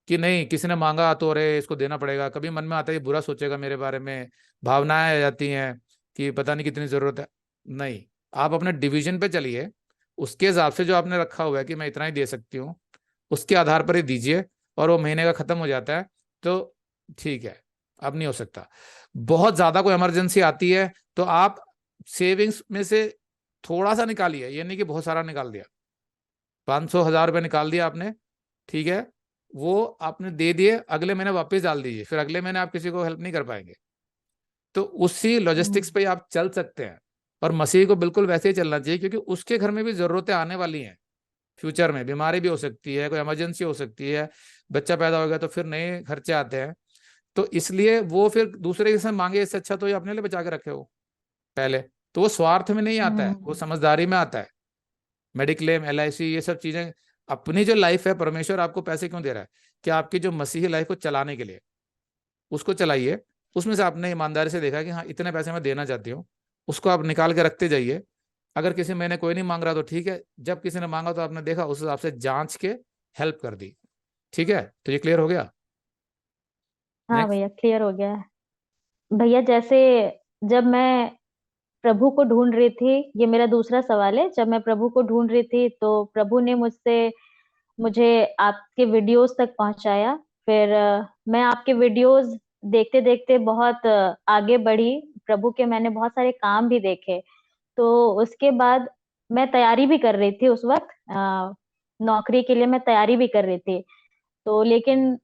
कि नहीं किसी ने मांगा तो अरे इसको देना पड़ेगा। कभी मन में आता है ये बुरा सोचेगा मेरे बारे में, भावनाएं आ जाती हैं कि पता नहीं कितनी जरूरत है। नहीं, आप अपने डिवीजन पे चलिए, उसके हिसाब से जो आपने रखा हुआ है कि मैं इतना ही दे सकती हूँ, उसके आधार पर ही दीजिए, और वो महीने का खत्म हो जाता है तो ठीक है। अब नहीं हो सकता, बहुत ज्यादा कोई इमरजेंसी आती है तो आप सेविंग्स में से थोड़ा सा निकालिए, ये नहीं कि बहुत सारा निकाल दिया। 500 1000 रुपये निकाल दिया आपने, ठीक है, वो आपने दे दिए, अगले महीने वापस डाल दीजिए, फिर अगले महीने आप किसी को हेल्प नहीं कर पाएंगे। तो उसी लॉजिस्टिक्स हम्म। पे आप चल सकते हैं, और मसीह को बिल्कुल वैसे ही चलना चाहिए, क्योंकि उसके घर में भी जरूरतें आने वाली हैं। फ्यूचर में बीमारी भी हो सकती है, कोई इमरजेंसी हो सकती है, बच्चा पैदा हो गया तो फिर नए खर्चे आते हैं। तो इसलिए वो फिर दूसरे के से मांगे, इससे अच्छा तो ये अपने लिए बचा के रखे हो पहले। तो वो स्वार्थ में नहीं आता है, वो हम्म। समझदारी में आता है। मेडिक्लेम, LIC, ये सब चीजें, अपनी जो लाइफ है, परमेश्वर आपको पैसे क्यों दे रहा है? कि आपकी जो मसीही लाइफ को चलाने के लिए, उसको चलाइए। उसमें से आपने ईमानदारी से देखा कि हाँ इतने पैसे मैं देना चाहती हूँ, उसको आप निकाल के रखते जाइए। अगर किसी महीने कोई नहीं मांग रहा तो ठीक है, जब किसी ने मांगा तो आपने देखा, उस हिसाब से जांच के हेल्प कर दी। ठीक है, तो ये क्लियर हो गया। हाँ नेक्स्ट। भैया, क्लियर हो गया है। भैया जैसे जब मैं प्रभु को ढूंढ रही थी, ये मेरा दूसरा सवाल है, जब मैं प्रभु को ढूंढ रही थी तो प्रभु ने मुझे आपके वीडियोस तक पहुंचाया। फिर मैं आपके वीडियोस देखते देखते बहुत आगे बढ़ी। प्रभु के मैंने बहुत सारे काम भी देखे। तो उसके बाद मैं तैयारी भी कर रही थी उस वक्त, नौकरी के लिए मैं तैयारी भी कर रही थी। तो लेकिन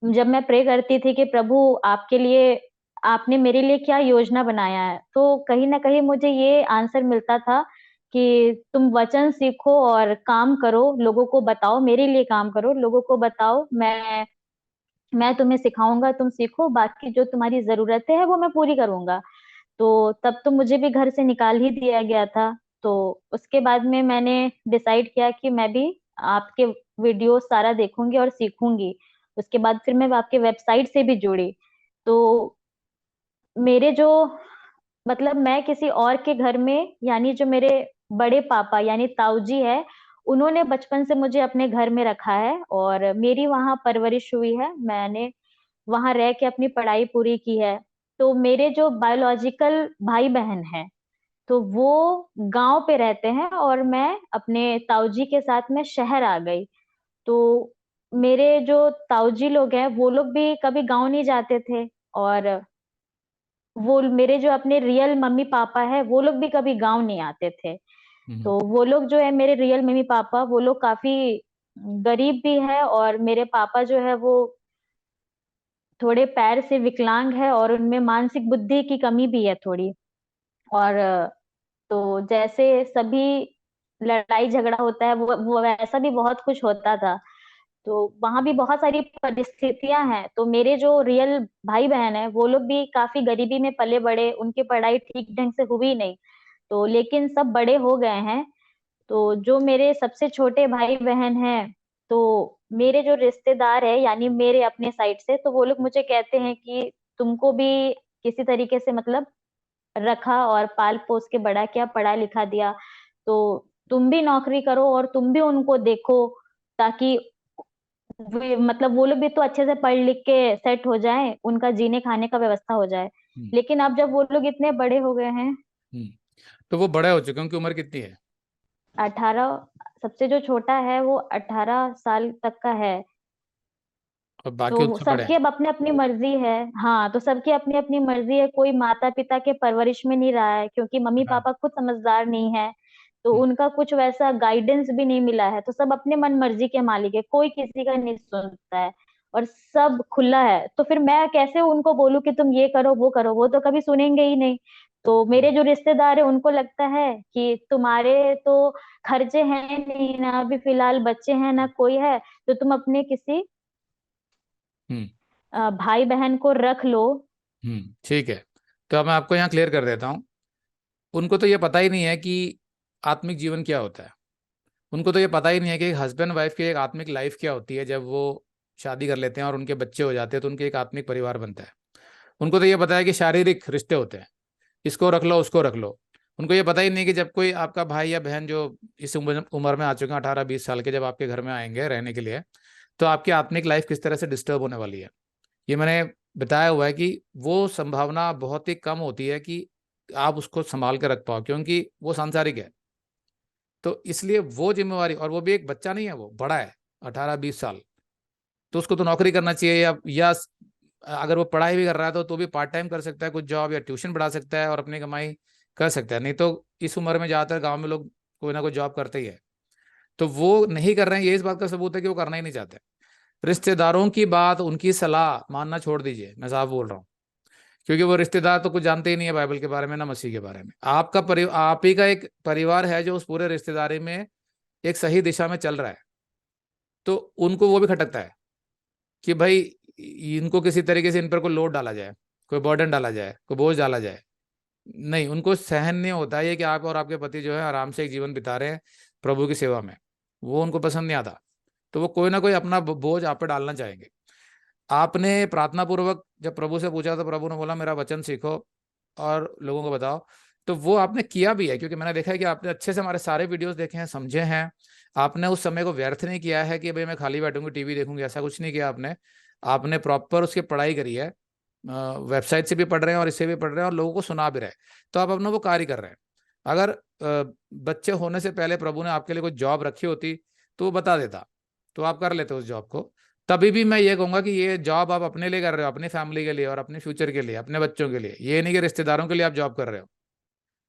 जब मैं प्रे करती थी कि प्रभु आपके लिए, आपने मेरे लिए क्या योजना बनाया है, तो कहीं ना कहीं मुझे ये आंसर मिलता था कि तुम वचन सीखो और काम करो, लोगों को बताओ, मेरे लिए काम करो, लोगों को बताओ, मैं तुम्हें सिखाऊंगा, तुम सीखो, बाकी जो तुम्हारी जरूरतें है वो मैं पूरी करूंगा। तो तब तो मुझे भी घर से निकाल ही दिया गया था। तो उसके बाद में मैंने डिसाइड किया कि मैं भी आपके वीडियो सारा देखूंगी और सीखूंगी। उसके बाद फिर मैं आपके वेबसाइट से भी जुड़ी। तो मेरे जो, मतलब मैं किसी और के घर में, यानी जो मेरे बड़े पापा यानी ताऊ जी है, उन्होंने बचपन से मुझे अपने घर में रखा है और मेरी वहां परवरिश हुई है। मैंने वहां रह के अपनी पढ़ाई पूरी की है। तो मेरे जो बायोलॉजिकल भाई बहन हैं, तो वो गांव पे रहते हैं और मैं अपने ताऊजी के साथ में शहर आ गई। तो मेरे जो ताऊजी लोग हैं वो लोग भी कभी गांव नहीं जाते थे, और वो मेरे जो अपने रियल मम्मी पापा है वो लोग भी कभी गांव नहीं आते थे। हम्म। तो वो लोग जो है, मेरे रियल मम्मी पापा, वो लोग काफी गरीब भी है, और मेरे पापा जो है वो थोड़े पैर से विकलांग है और उनमें मानसिक बुद्धि की कमी भी है थोड़ी। और तो जैसे सभी लड़ाई झगड़ा होता है, वो वैसा भी बहुत कुछ होता था। तो वहां भी बहुत सारी परिस्थितियां हैं। तो मेरे जो रियल भाई बहन है वो लोग भी काफी गरीबी में पले बड़े, उनकी पढ़ाई ठीक ढंग से हुई नहीं। तो लेकिन सब बड़े हो गए हैं। तो जो मेरे सबसे छोटे भाई बहन हैं, तो मेरे जो रिश्तेदार है यानी मेरे अपने साइड से, तो वो लोग मुझे कहते हैं कि तुमको भी किसी तरीके से मतलब रखा और पाल पोस के बड़ा किया, पढ़ा लिखा दिया, तो तुम भी नौकरी करो और तुम भी उनको देखो, ताकि मतलब वो लोग भी तो अच्छे से पढ़ लिख के सेट हो जाएं, उनका जीने खाने का व्यवस्था हो जाए। हम्म। लेकिन अब जब वो लोग इतने बड़े हो गए हैं, हम्म। तो वो बड़े हो चुके हैं, उनकी उम्र कितनी है? 18, सबसे जो छोटा है वो 18 साल तक का है। और बाकी तो उससे बड़े सबकी हैं? अब अपनी अपनी मर्जी है। हाँ, तो सबकी अपनी अपनी मर्जी है, कोई माता पिता के परवरिश में नहीं रहा है, क्योंकि मम्मी हाँ। पापा खुद समझदार नहीं है। तो हम्म। उनका कुछ वैसा गाइडेंस भी नहीं मिला है, तो सब अपने मन मर्जी के मालिक है, कोई किसी का नहीं सुनता है और सब खुला है। तो फिर मैं कैसे उनको बोलूं कि तुम ये करो वो करो, वो तो कभी सुनेंगे ही नहीं। तो मेरे जो रिश्तेदार है उनको लगता है कि तुम्हारे तो खर्चे हैं नहीं ना, अभी फिलहाल बच्चे हैं ना कोई है, तो तुम अपने किसी हम्म। भाई बहन को रख लो। ठीक है। तो अब मैं आपको यहाँ क्लियर कर देता हूँ। उनको तो ये पता ही नहीं है कि आत्मिक जीवन क्या होता है। उनको तो ये पता ही नहीं है कि हस्बैंड वाइफ की एक आत्मिक लाइफ क्या होती है। जब वो शादी कर लेते हैं और उनके बच्चे हो जाते हैं तो उनके एक आत्मिक परिवार बनता है। उनको तो ये पता है कि शारीरिक रिश्ते होते हैं, इसको रख लो उसको रख लो। उनको ये पता ही नहीं कि जब कोई आपका भाई या बहन जो इस उम्र उम्र में आ चुके हैं, 18-20 साल के, जब आपके घर में आएंगे रहने के लिए, तो आपकी आत्मिक लाइफ किस तरह से डिस्टर्ब होने वाली है। ये मैंने बताया हुआ है कि वो संभावना बहुत ही कम होती है कि आप उसको संभाल कर रख पाओ, क्योंकि वो सांसारिक है। तो इसलिए वो जिम्मेवारी, और वो भी एक बच्चा नहीं है, वो बड़ा है, 18-20 साल। तो उसको तो नौकरी करना चाहिए, या अगर वो पढ़ाई भी कर रहा है तो भी पार्ट टाइम कर सकता है कुछ जॉब, या ट्यूशन पढ़ा सकता है और अपनी कमाई कर सकता है। नहीं तो इस उम्र में ज़्यादातर गाँव में लोग कोई ना कोई जॉब करते ही है। तो वो नहीं कर रहे हैं, ये इस बात का सबूत है कि वो करना ही नहीं चाहते। रिश्तेदारों की बात, उनकी सलाह मानना छोड़ दीजिए, मैं साफ बोल रहा हूँ। क्योंकि वो रिश्तेदार तो कुछ जानते ही नहीं है बाइबल के बारे में, ना मसीह के बारे में। आपका आप ही का एक परिवार है जो उस पूरे रिश्तेदारी में एक सही दिशा में चल रहा है, तो उनको वो भी खटकता है कि भाई इनको किसी तरीके से इन पर कोई लोड डाला जाए, कोई बर्डन डाला जाए, कोई बोझ डाला जाए। नहीं, उनको सहन नहीं होता ये कि आप और आपके पति जो है आराम से एक जीवन बिता रहे हैं प्रभु की सेवा में, वो उनको पसंद नहीं आता। तो वो कोई ना कोई अपना बोझ आप पे डालना चाहेंगे। आपने प्रार्थना पूर्वक जब प्रभु से पूछा तो प्रभु ने बोला मेरा वचन सीखो और लोगों को बताओ, तो वो आपने किया भी है, क्योंकि मैंने देखा है कि आपने अच्छे से हमारे सारे वीडियोस देखे हैं, समझे हैं। आपने उस समय को व्यर्थ नहीं किया है कि भाई मैं खाली बैठूंगी टीवी देखूंगी, ऐसा कुछ नहीं किया आपने। आपने प्रॉपर उसकी पढ़ाई करी है, वेबसाइट से भी पढ़ रहे हैं और इससे भी पढ़ रहे हैं और लोगों को सुना भी रहे हैं। तो आप अपना वो कार्य कर रहे हैं। अगर बच्चे होने से पहले प्रभु ने आपके लिए कोई जॉब रखी होती तो वो बता देता, तो आप कर लेते उस जॉब को। तभी भी मैं ये कहूंगा कि ये जॉब आप अपने लिए कर रहे हो, अपनी फैमिली के लिए और अपने फ्यूचर के लिए, अपने बच्चों के लिए, ये नहीं कि रिश्तेदारों के लिए आप जॉब कर रहे हो।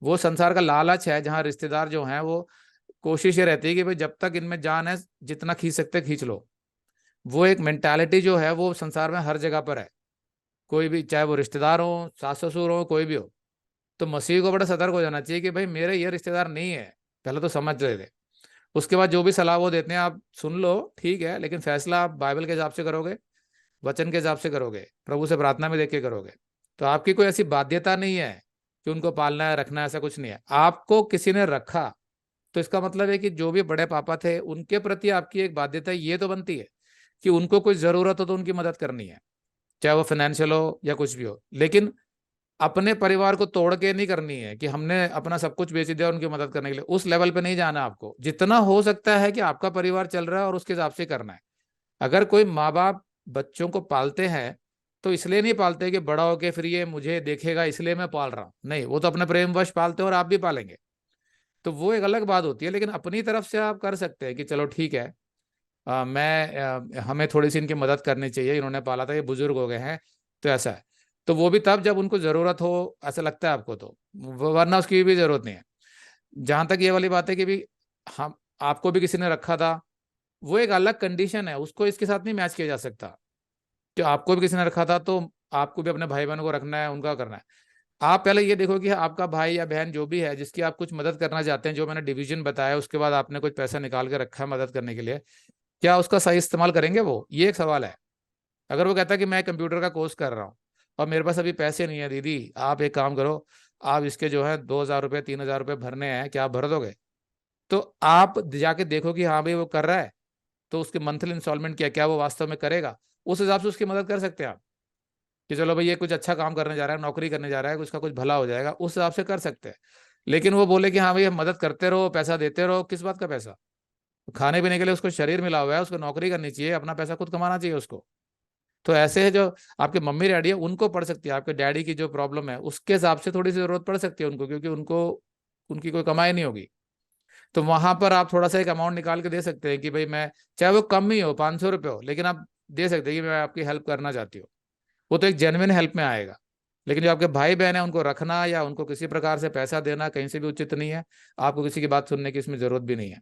वो संसार का लालच है, जहां रिश्तेदार जो हैं वो कोशिश ये रहती है कि भाई जब तक इनमें जान है जितना खींच सकते खींच लो। वो एक मेंटालिटी जो है वो संसार में हर जगह पर है, कोई भी, चाहे वो रिश्तेदार हो, सास ससुर हो, कोई भी हो। तो मसीह को बड़ा सतर्क हो जाना चाहिए कि भाई मेरे ये रिश्तेदार नहीं है, पहले तो समझ रहे थे। उसके बाद जो भी सलाह वो देते हैं आप सुन लो, ठीक है, लेकिन फैसला आप बाइबल के हिसाब से करोगे, वचन के हिसाब से करोगे, प्रभु से प्रार्थना में देख के करोगे। तो आपकी कोई ऐसी बाध्यता नहीं है कि उनको पालना है, रखना है, ऐसा कुछ नहीं है। आपको किसी ने रखा तो इसका मतलब है कि जो भी बड़े पापा थे उनके प्रति आपकी एक बाध्यता ये तो बनती है कि उनको कोई जरूरत हो तो उनकी मदद करनी है, चाहे वो फाइनेंशियल हो या कुछ भी हो। लेकिन अपने परिवार को तोड़ के नहीं करनी है कि हमने अपना सब कुछ बेच दिया उनकी मदद करने के लिए, उस लेवल पे नहीं जाना आपको। जितना हो सकता है कि आपका परिवार चल रहा है और उसके हिसाब से करना है। अगर कोई माँ बाप बच्चों को पालते हैं तो इसलिए नहीं पालते कि बड़ा होके फिर ये मुझे देखेगा इसलिए मैं पाल रहा हूँ, नहीं, वो तो अपने प्रेमवश पालते हैं और आप भी पालेंगे, तो वो एक अलग बात होती है। लेकिन अपनी तरफ से आप कर सकते हैं कि चलो ठीक है, हमें थोड़ी सी इनकी मदद करनी चाहिए, इन्होंने पाला था, ये बुजुर्ग हो गए हैं, तो ऐसा है। तो वो भी तब जब उनको जरूरत हो, ऐसा लगता है आपको तो, वरना उसकी भी जरूरत नहीं है। जहां तक ये वाली बात है कि भी हम, आपको भी किसी ने रखा था, वो एक अलग कंडीशन है, उसको इसके साथ नहीं मैच किया जा सकता। कि आपको भी किसी ने रखा था तो आपको भी अपने भाई बहनों को रखना है, उनका करना है। आप पहले ये देखो कि आपका भाई या बहन जो भी है जिसकी आप कुछ मदद करना चाहते हैं, जो मैंने डिवीजन बताया, उसके बाद आपने कुछ पैसा निकाल के रखा है मदद करने के लिए, क्या उसका सही इस्तेमाल करेंगे वो, ये एक सवाल है। अगर वो कहता है कि मैं कंप्यूटर का कोर्स कर रहा हूँ और मेरे पास अभी पैसे नहीं है, दीदी आप एक काम करो, आप इसके जो है 2,000 रुपये 3,000 रुपये भरने हैं, क्या आप भर दोगे? तो आप जाके देखो कि हाँ भाई वो कर रहा है, तो उसके मंथली इंस्टॉलमेंट क्या क्या वो वास्तव में करेगा, उस हिसाब से उसकी मदद कर सकते हैं आप। कि चलो भाई ये कुछ अच्छा काम करने जा रहा है, नौकरी करने जा रहा है, उसका कुछ भला हो जाएगा, उस हिसाब से कर सकते हैं। लेकिन वो बोले कि हाँ भाई हम मदद करते रहो, पैसा देते रहो, किस बात का पैसा? खाने पीने के लिए उसको शरीर मिला हुआ है, उसको नौकरी करनी चाहिए, अपना पैसा खुद कमाना चाहिए उसको। तो ऐसे है, जो आपके मम्मी डैडी है उनको पड़ सकती है, आपके डैडी की जो प्रॉब्लम है उसके हिसाब से थोड़ी सी जरूरत पड़ सकती है उनको, क्योंकि उनको उनकी कोई कमाई नहीं होगी। तो वहां पर आप थोड़ा सा एक अमाउंट निकाल के दे सकते हैं कि भाई मैं, चाहे वो कम ही हो, 500 रुपये हो, लेकिन आप दे सकते हैं कि मैं आपकी हेल्प करना चाहती हूँ। वो तो एक जेन्युइन हेल्प में आएगा। लेकिन जो आपके भाई बहन है उनको रखना या उनको किसी प्रकार से पैसा देना कहीं से भी उचित नहीं है। आपको किसी की बात सुनने की इसमें जरूरत भी नहीं है।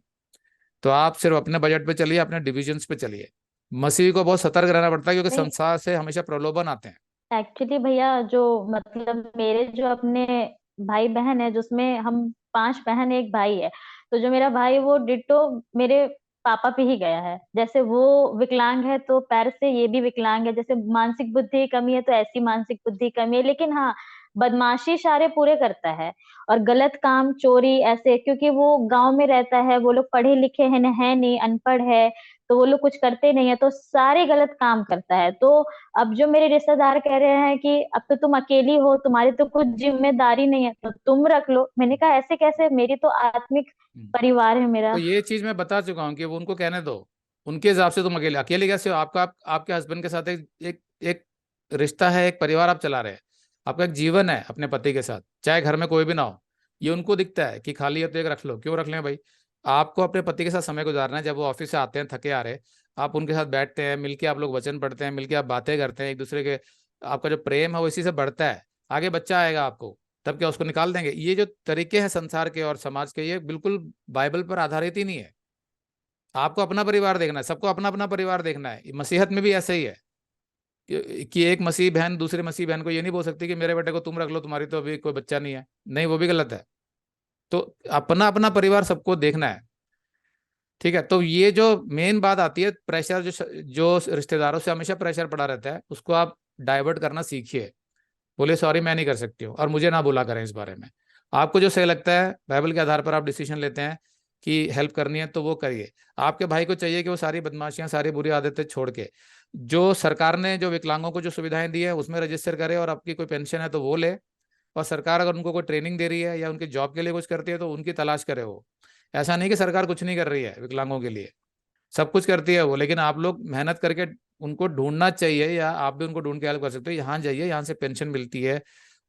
तो आप सिर्फ अपने बजट पे चलिए, अपने डिविजन्स पे चलिए। मसीह को बहुत सतर्क रहना पड़ता है क्योंकि नहीं, संसार से हमेशा प्रलोभन आते हैं। एक्चुअली भैया जो मतलब मेरे जो अपने भाई बहन है, जिसमें हम पांच बहन एक भाई है, तो जो मेरा भाई वो डिट्टो मेरे पापा पे ही गया है। जैसे वो विकलांग है तो पैर से ये भी विकलांग है, जैसे मानसिक बुद्धि की कमी है तो ऐसी मानसिक बुद्धि की कमी है, लेकिन हाँ, बदमाशी इशारे पूरे करता है। और गलत काम चोरी ऐसे, क्योंकि वो गांव में रहता है, वो लोग पढ़े लिखे हैं है नहीं, अनपढ़ है, तो वो लोग कुछ करते नहीं है, तो सारे गलत काम करता है। तो अब जो मेरे रिश्तेदार कह रहे हैं कि अब तो तुम अकेली हो, तुम्हारी तो कुछ जिम्मेदारी नहीं है, तो तुम रख लो। मैंने कहा ऐसे कैसे, मेरी तो आत्मिक हम्म। परिवार है तो मेरा। ये चीज मैं बता चुका हूँ कि वो उनको कहने दो, उनके हिसाब से। तुम अकेले अकेले कैसे हो? आपके हस्बैंड के साथ एक रिश्ता है, एक परिवार आप चला रहे हैं, आपका एक जीवन है अपने पति के साथ, चाहे घर में कोई भी ना हो। ये उनको दिखता है कि खाली है तो एक रख लो, क्यों रख लें भाई? आपको अपने पति के साथ समय गुजारना है। जब वो ऑफिस से आते हैं थके आ रहे, आप उनके साथ बैठते हैं, मिलके आप लोग वचन पढ़ते हैं, मिलके आप बातें करते हैं एक दूसरे के, आपका जो प्रेम है वो इसी से बढ़ता है। आगे बच्चा आएगा आपको, तब क्या उसको निकाल देंगे? ये जो तरीके हैं संसार के और समाज के, ये बिल्कुल बाइबल पर आधारित ही नहीं है। आपको अपना परिवार देखना है, सबको अपना अपना परिवार देखना है। मसीहत में भी ऐसा ही है कि एक मसीह बहन दूसरे मसीह बहन को ये नहीं बोल सकती कि मेरे बेटे को तुम रख लो, तुम्हारी तो अभी कोई बच्चा नहीं है। नहीं, वो भी गलत है। तो अपना अपना परिवार सबको देखना है। ठीक है, तो ये जो मेन बात आती है प्रेशर, जो रिश्तेदारों से हमेशा प्रेशर पड़ा रहता है, उसको आप डाइवर्ट करना सीखिए। बोले सॉरी मैं नहीं कर सकती हूँ, और मुझे ना बोला करें इस बारे में। आपको जो सही लगता है बाइबल के आधार पर आप डिसीजन लेते हैं कि हेल्प करनी है तो वो करिए। आपके भाई को चाहिए कि वो सारी बदमाशियां, सारी बुरी आदतें छोड़ के जो सरकार ने जो विकलांगों को जो सुविधाएं दी है उसमें रजिस्टर करे, और आपकी कोई पेंशन है तो वो ले। और सरकार अगर उनको कोई ट्रेनिंग दे रही है या उनके जॉब के लिए कुछ करती है तो उनकी तलाश करे वो। ऐसा नहीं कि सरकार कुछ नहीं कर रही है विकलांगों के लिए, सब कुछ करती है वो, लेकिन आप लोग मेहनत करके उनको ढूंढना चाहिए, या आप भी उनको ढूंढ के हेल्प कर सकते हो। यहाँ जाइए, यहाँ से पेंशन मिलती है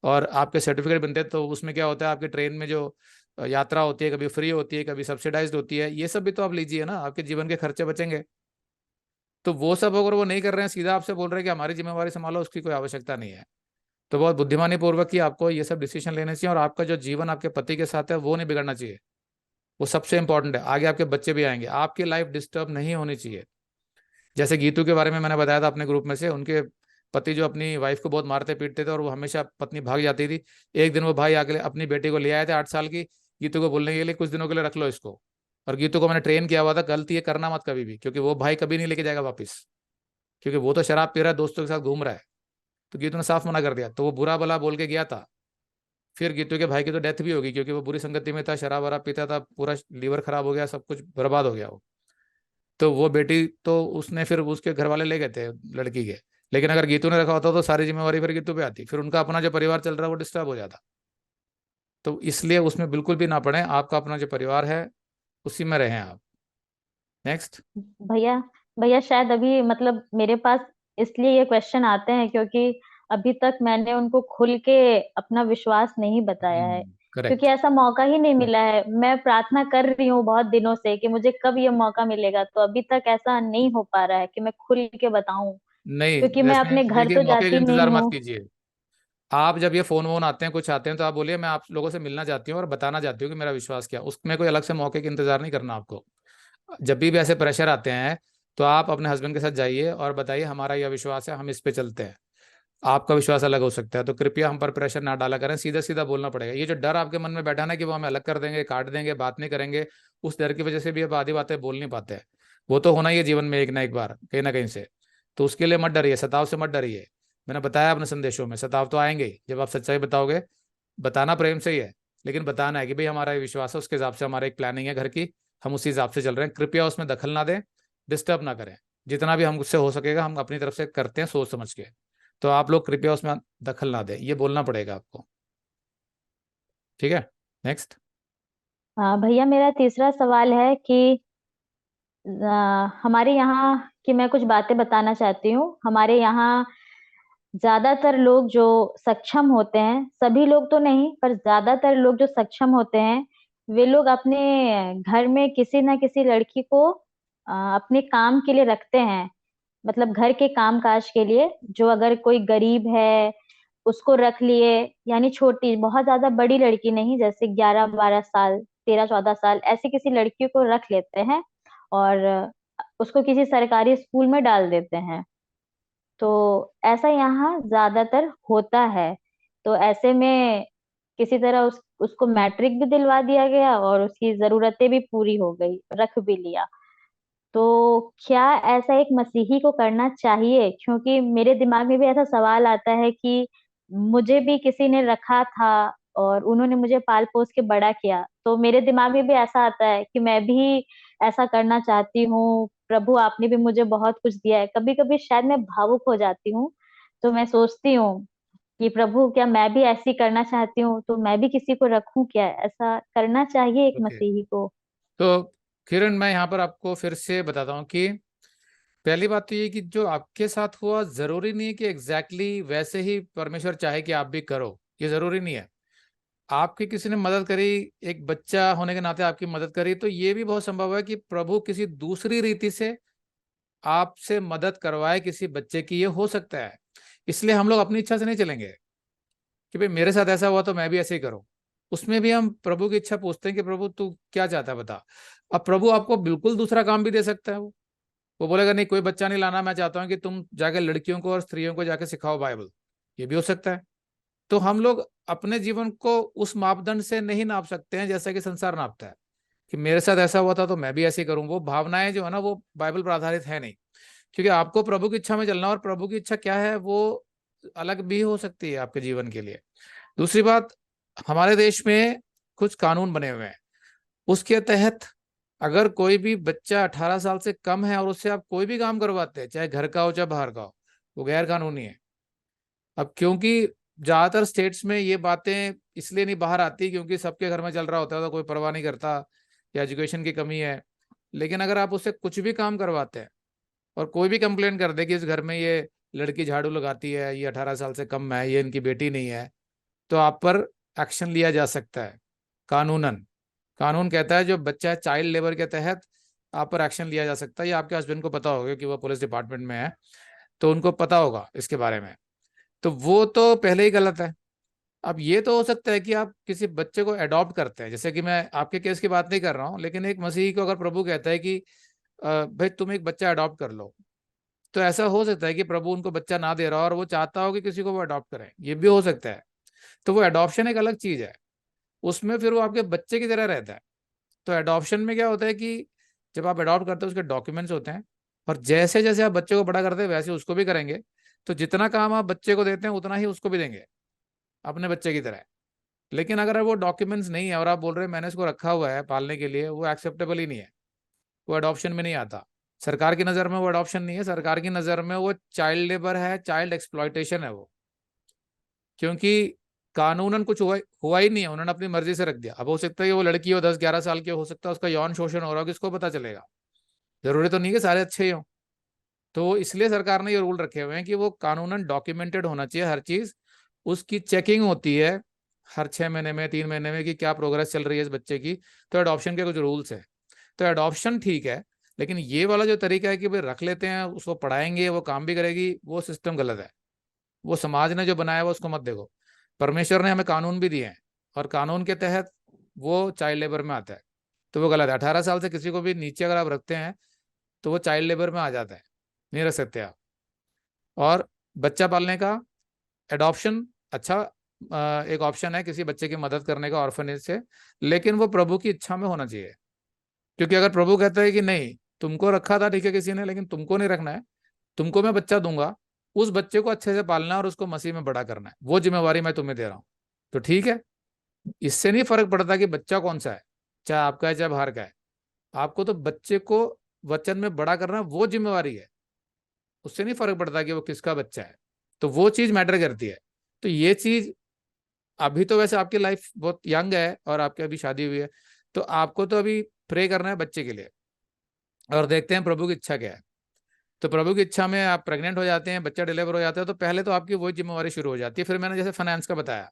और आपके सर्टिफिकेट बनते हैं, तो उसमें क्या होता है आपके ट्रेन में जो यात्रा होती है, कभी फ्री होती है कभी सब्सिडाइज्ड होती है, ये सब भी तो आप लीजिए ना, आपके जीवन के खर्चे बचेंगे। तो वो सब अगर वो नहीं कर रहे हैं, सीधा आपसे बोल रहे हैं कि हमारी जिम्मेवारी संभालो, उसकी कोई आवश्यकता नहीं है। तो बहुत बुद्धिमानी पूर्वक ही आपको ये सब डिसीजन लेने चाहिए, और आपका जो जीवन आपके पति के साथ है वो नहीं बिगड़ना चाहिए। वो सबसे इंपॉर्टेंट है, आगे आपके बच्चे भी आएंगे, आपकी लाइफ डिस्टर्ब नहीं होनी चाहिए। जैसे गीतू के बारे में मैंने बताया था अपने ग्रुप में से, उनके पति जो अपनी वाइफ को बहुत मारते पीटते थे और वो हमेशा पत्नी भाग जाती थी। एक दिन वो भाई आके अपनी बेटी को ले आए थे 8 साल की, गीतू को बोलने के लिए कुछ दिनों के लिए रख लो इसको। और गीतू को मैंने ट्रेन किया हुआ था, गलती ये करना मत कभी भी, क्योंकि वो भाई कभी नहीं लेके जाएगा वापस, क्योंकि वो तो शराब पी रहा है, दोस्तों के साथ घूम रहा है। तो गीतू ने साफ मना कर दिया, तो वो बुरा भला बोल के गया था। फिर गीतू के भाई की तो डेथ भी होगी, क्योंकि वो बुरी संगति में था, शराब वराब पीता था, पूरा लीवर खराब हो गया, सब कुछ बर्बाद हो गया वो। तो वो बेटी तो उसने फिर उसके घर वाले ले गए थे लड़की के, लेकिन अगर गीतू ने रखा होता तो सारी जिम्मेवारी फिर गीतू पे आती, फिर उनका अपना जो परिवार चल रहा है वो डिस्टर्ब हो जाता। तो इसलिए उसमें बिल्कुल भी ना पड़े, आपका अपना जो परिवार है उसी में रहें आप। नेक्स्ट। भैया भैया शायद अभी मतलब मेरे पास इसलिए ये क्वेश्चन आते हैं क्योंकि अभी तक मैंने उनको खुल के अपना विश्वास नहीं बताया है, क्योंकि करेक्ट। ऐसा मौका ही नहीं मिला है। मैं प्रार्थना कर रही हूँ बहुत दिनों से कि मुझे कब ये मौका मिलेगा, तो अभी तक ऐसा नहीं हो पा रहा है कि मैं खुल के बताऊं, नहीं, क्योंकि मैं वैसे अपने घर देखिए तो मौके का जाती नहीं इंतजार मत हूँ। कीजिए। आप जब ये फोन वोन आते हैं कुछ आते हैं तो आप बोलिए मैं आप लोगों से मिलना चाहती हूँ और बताना चाहती हूँ कि मेरा विश्वास क्या, उसमें कोई अलग से मौके का इंतजार नहीं करना आपको। जब भी ऐसे प्रेशर आते हैं तो आप अपने हस्बैंड के साथ जाइए और बताइए हमारा यह विश्वास है, हम इस पे चलते हैं। आपका विश्वास अलग हो सकता है, तो कृपया हम पर प्रेशर ना डाला करें, सीधा सीधा बोलना पड़ेगा। ये जो डर आपके मन में बैठा ना कि वो हमें अलग कर देंगे, काट देंगे, बात नहीं करेंगे, उस डर की वजह से भी अब आधी बातें बोल नहीं पाते हैं। वो तो होना ही है जीवन में एक ना एक बार कहीं ना कहीं से। तो उसके लिए मत डरिए, सताव से मत डरिए। मैंने बताया अपने संदेशों में, सताव तो आएंगे ही जब आप सच्चाई बताओगे। बताना प्रेम से ही है, लेकिन बताना है कि भाई हमारा ये विश्वास है, उसके हिसाब से हमारा एक प्लानिंग है घर की, हम उसी हिसाब से चल रहे हैं, कृपया उसमें दखल ना दें, डिस्टर्ब ना करें। जितना भी हमसे हो सकेगा हम अपनी तरफ से करते हैं सोच समझ के। तो आप लोग कृपया उसमें दखल ना दें, ये बोलना पड़ेगा आपको। ठीक है। नेक्स्ट। हाँ भैया, मेरा तीसरा सवाल है कि हमारे यहाँ की मैं कुछ बातें बताना चाहती हूँ। हमारे यहाँ ज्यादातर लोग जो सक्षम होते हैं, सभी लोग तो नहीं पर ज्यादातर लोग जो सक्षम होते हैं, वे लोग अपने घर में किसी ना किसी लड़की को अपने काम के लिए रखते हैं। मतलब घर के काम काज के लिए, जो अगर कोई गरीब है उसको रख लिए, यानी छोटी, बहुत ज्यादा बड़ी लड़की नहीं, जैसे 11-12 साल, 13-14 साल, ऐसी किसी लड़की को रख लेते हैं और उसको किसी सरकारी स्कूल में डाल देते हैं। तो ऐसा यहाँ ज्यादातर होता है। तो ऐसे में किसी तरह उसको मैट्रिक भी दिलवा दिया गया और उसकी जरूरतें भी पूरी हो गई, रख भी लिया। तो क्या ऐसा एक मसीही को करना चाहिए? क्योंकि मेरे दिमाग में भी ऐसा सवाल आता है कि मुझे भी किसी ने रखा था और उन्होंने मुझे पाल पोस के बड़ा किया, तो मेरे दिमाग में भी ऐसा आता है कि मैं भी ऐसा करना चाहती हूँ। प्रभु आपने भी मुझे बहुत कुछ दिया है। कभी कभी शायद मैं भावुक हो जाती हूँ, तो मैं सोचती हूँ कि प्रभु क्या मैं भी ऐसी करना चाहती हूँ, तो मैं भी किसी को रखूं क्या? ऐसा करना चाहिए एक ओके, मसीही को? तो किरण मैं यहाँ पर आपको फिर से बताता हूँ कि पहली बात तो ये कि जो आपके साथ हुआ जरूरी नहीं है कि वैसे ही परमेश्वर चाहे कि आप भी करो, ये जरूरी नहीं है। आपकी किसी ने मदद करी, एक बच्चा होने के नाते आपकी मदद करी, तो ये भी बहुत संभव है कि प्रभु किसी दूसरी रीति से आपसे मदद करवाए किसी बच्चे की, ये हो सकता है। इसलिए हम लोग अपनी इच्छा से नहीं चलेंगे कि भाई मेरे साथ ऐसा हुआ तो मैं भी ऐसे ही करूं। उसमें भी हम प्रभु की इच्छा पूछते हैं कि प्रभु तू क्या चाहता है बता। अब प्रभु आपको बिल्कुल दूसरा काम भी दे सकता है। वो बोलेगा नहीं कोई बच्चा नहीं लाना, मैं चाहता हूँ कि तुम जाके लड़कियों को और स्त्रियों को जाके सिखाओ बाइबल, ये भी हो सकता है। तो हम लोग अपने जीवन को उस मापदंड से नहीं नाप सकते हैं जैसा कि संसार नापता है। कि मेरे साथ ऐसा हुआ था तो मैं भी ऐसे ही करूं। वो भावनाएं जो है ना, वो बाइबल पर आधारित है नहीं। क्योंकि आपको प्रभु की इच्छा में चलना, और प्रभु की इच्छा क्या है वो अलग भी हो सकती है आपके जीवन के लिए। दूसरी बात, हमारे देश में कुछ कानून बने हुए हैं, उसके तहत अगर कोई भी बच्चा 18 साल से कम है और उससे आप कोई भी काम करवाते हैं, चाहे घर का हो चाहे बाहर का हो, वो गैर कानूनी है। अब क्योंकि ज्यादातर स्टेट्स में ये बातें इसलिए नहीं बाहर आती क्योंकि सबके घर में चल रहा होता है तो कोई परवाह नहीं करता, या एजुकेशन की कमी है। लेकिन अगर आप उससे कुछ भी काम करवाते हैं और कोई भी कंप्लेन कर दे कि इस घर में ये लड़की झाड़ू लगाती है, ये 18 साल से कम है, ये इनकी बेटी नहीं है, तो आप पर एक्शन लिया जा सकता है कानूनन। कानून कहता है जो बच्चा है चाइल्ड लेबर के तहत आप पर एक्शन लिया जा सकता है। ये आपके हस्बैंड को पता होगा कि वो पुलिस डिपार्टमेंट में है, तो उनको पता होगा इसके बारे में। तो वो तो पहले ही गलत है। अब ये तो हो सकता है कि आप किसी बच्चे को अडॉप्ट करते हैं, जैसे कि मैं आपके केस की बात नहीं कर रहा हूँ, लेकिन एक मसीही को अगर प्रभु कहता है कि भाई तुम एक बच्चा अडॉप्ट कर लो, तो ऐसा हो सकता है कि प्रभु उनको बच्चा ना दे रहा हो और वो चाहता हो कि किसी को वो अडॉप्ट करें, ये भी हो सकता है। तो वो अडॉप्शन एक अलग चीज है, उसमें फिर वो आपके बच्चे की तरह रहता है। तो अडॉप्शन में क्या होता है कि जब आप अडॉप्ट करते हो उसके डॉक्यूमेंट्स होते हैं, और जैसे जैसे आप बच्चे को बड़ा करते हैं वैसे उसको भी करेंगे। तो जितना काम आप बच्चे को देते हैं उतना ही उसको भी देंगे, अपने बच्चे की तरह। लेकिन अगर वो डॉक्यूमेंट्स नहीं है और आप बोल रहे हैं मैंने इसको रखा हुआ है पालने के लिए, वो एक्सेप्टेबल ही नहीं है, वो अडॉप्शन में नहीं आता। सरकार की नज़र में वो अडॉप्शन नहीं है, सरकार की नज़र में वो चाइल्ड लेबर है, चाइल्ड एक्सप्लॉयटेशन है वो। क्योंकि कानूनन कुछ हुआ ही नहीं है, उन्होंने अपनी मर्जी से रख दिया। अब हो सकता है कि वो लड़की हो 10-11 साल की, हो सकता है उसका यौन शोषण हो रहा हो, किसको पता चलेगा। जरूरी तो नहीं कि सारे अच्छे ही हों। तो इसलिए सरकार ने ये रूल रखे हुए हैं कि वो कानूनन डॉक्यूमेंटेड होना चाहिए हर चीज। उसकी चेकिंग होती है हर 6 महीने में, 3 महीने में, कि क्या प्रोग्रेस चल रही है इस बच्चे की। तो अडॉप्शन के कुछ रूल्स है। तो अडॉप्शन ठीक है, लेकिन ये वाला जो तरीका है कि भाई रख लेते हैं, उसको पढ़ाएंगे, वो काम भी करेगी, वो सिस्टम गलत है। वो समाज ने जो बनाया हुआ उसको मत देखो। परमेश्वर ने हमें कानून भी दिए हैं, और कानून के तहत वो चाइल्ड लेबर में आता है। तो वो गलत है। 18 साल से किसी को भी नीचे अगर आप रखते हैं तो वो चाइल्ड लेबर में आ जाता है, नहीं रख सकते आप। और बच्चा पालने का एडॉप्शन अच्छा एक ऑप्शन है किसी बच्चे की मदद करने का ऑर्फनेज से, लेकिन वो प्रभु की इच्छा में होना चाहिए। क्योंकि अगर प्रभु कहता है कि नहीं, तुमको रखा था ठीक है किसी ने, लेकिन तुमको नहीं रखना है, तुमको मैं बच्चा दूंगा, उस बच्चे को अच्छे से पालना है और उसको मसीह में बड़ा करना है, वो जिम्मेवारी मैं तुम्हें दे रहा हूँ, तो ठीक है। इससे नहीं फर्क पड़ता कि बच्चा कौन सा है, चाहे आपका है चाहे बाहर का है। आपको तो बच्चे को वचन में बड़ा करना वो जिम्मेवारी है। उससे नहीं फर्क पड़ता कि वो किसका बच्चा है। तो वो चीज मैटर करती है। तो ये चीज, अभी तो वैसे आपकी लाइफ बहुत यंग है और आपकी अभी शादी हुई है, तो आपको तो अभी प्रे करना है बच्चे के लिए, और देखते हैं प्रभु की इच्छा क्या है। तो प्रभु की इच्छा में आप प्रेग्नेंट हो जाते हैं, बच्चा डिलीवर हो जाता है, तो पहले तो आपकी वही जिम्मेवारी शुरू हो जाती है। फिर मैंने जैसे फाइनेंस का बताया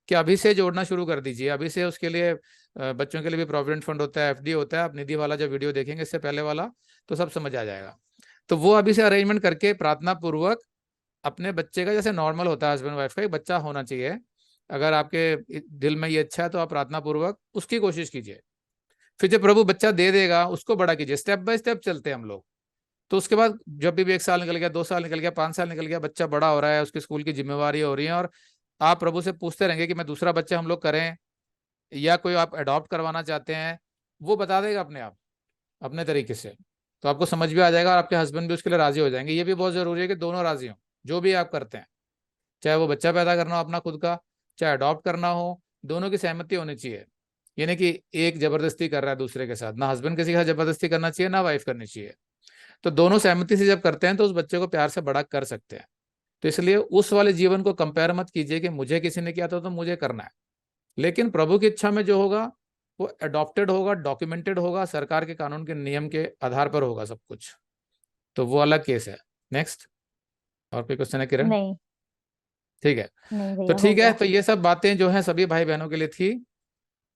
कि अभी से जोड़ना शुरू कर दीजिए, अभी से उसके लिए बच्चों के लिए भी प्रोविडेंट फंड होता है, एफडी होता है। आप निधि वाला जब वीडियो देखेंगे इससे पहले वाला, तो सब समझ आ जाएगा। तो वो अभी से अरेंजमेंट करके प्रार्थना पूर्वक अपने बच्चे का, जैसे नॉर्मल होता है हस्बैंड वाइफ का, एक बच्चा होना चाहिए। अगर आपके दिल में ये अच्छा है तो आप प्रार्थना पूर्वक उसकी कोशिश कीजिए। फिर जब प्रभु बच्चा दे देगा उसको बड़ा कीजिए, स्टेप बाय स्टेप चलते हैं हम लोग। तो उसके बाद जब भी 1 साल निकल गया, 2 साल निकल गया, 5 साल निकल गया, बच्चा बड़ा हो रहा है, उसकी स्कूल की जिम्मेवारी हो रही है, और आप प्रभु से पूछते रहेंगे कि मैं दूसरा बच्चा हम लोग करें या कोई आप अडॉप्ट करवाना चाहते हैं, वो बता देगा अपने आप, अपने तरीके से। तो आपको समझ भी आ जाएगा और आपके हस्बैंड भी उसके लिए राजी हो जाएंगे। ये भी बहुत जरूरी है कि दोनों राजी हों, जो भी आप करते हैं, चाहे वो बच्चा पैदा करना हो अपना खुद का, चाहे अडॉप्ट करना हो, दोनों की सहमति होनी चाहिए। ये नहीं कि एक जबरदस्ती कर रहा है दूसरे के साथ, ना हस्बैंड किसी के साथ जबरदस्ती करना चाहिए ना वाइफ करनी चाहिए। तो दोनों सहमति से जब करते हैं तो उस बच्चे को प्यार से बड़ा कर सकते हैं। तो इसलिए उस वाले जीवन को कंपेयर मत कीजिए कि मुझे किसी ने किया था तो मुझे करना है। लेकिन प्रभु की इच्छा में जो होगा वो अडॉप्टेड होगा, डॉक्यूमेंटेड होगा, सरकार के कानून के नियम के आधार पर होगा सब कुछ। तो वो अलग केस है। नेक्स्ट, और कोई क्वेश्चन है किरण? नहीं। ठीक है। नहीं तो भैया, हो ठीक है, गया। तो ये सब बातें जो हैं सभी भाई बहनों के लिए थी,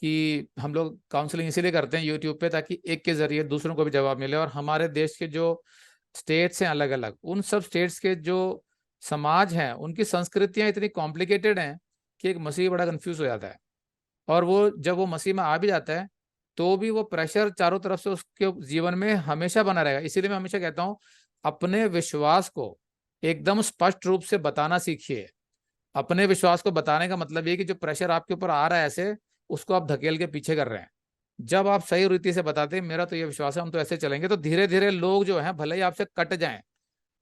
कि हम लोग काउंसलिंग इसीलिए करते हैं यूट्यूब पे, ताकि एक के जरिए दूसरों को भी जवाब मिले। और हमारे देश के जो स्टेट्स हैं अलग अलग, उन सब स्टेट्स के जो समाज हैं उनकी संस्कृतियां इतनी कॉम्प्लिकेटेड हैं कि एक मसीही बड़ा कंफ्यूज हो जाता है। और वो जब वो मसीह में आ भी जाता है तो भी वो प्रेशर चारों तरफ से उसके जीवन में हमेशा बना रहेगा। इसीलिए मैं हमेशा कहता हूँ अपने विश्वास को एकदम स्पष्ट रूप से बताना सीखिए। अपने विश्वास को बताने का मतलब ये कि जो प्रेशर आपके ऊपर आ रहा है ऐसे, उसको आप धकेल के पीछे कर रहे हैं। जब आप सही रीति से बताते हैं मेरा तो ये विश्वास है हम तो ऐसे चलेंगे, तो धीरे धीरे लोग जो हैं भले ही आपसे कट जाएं,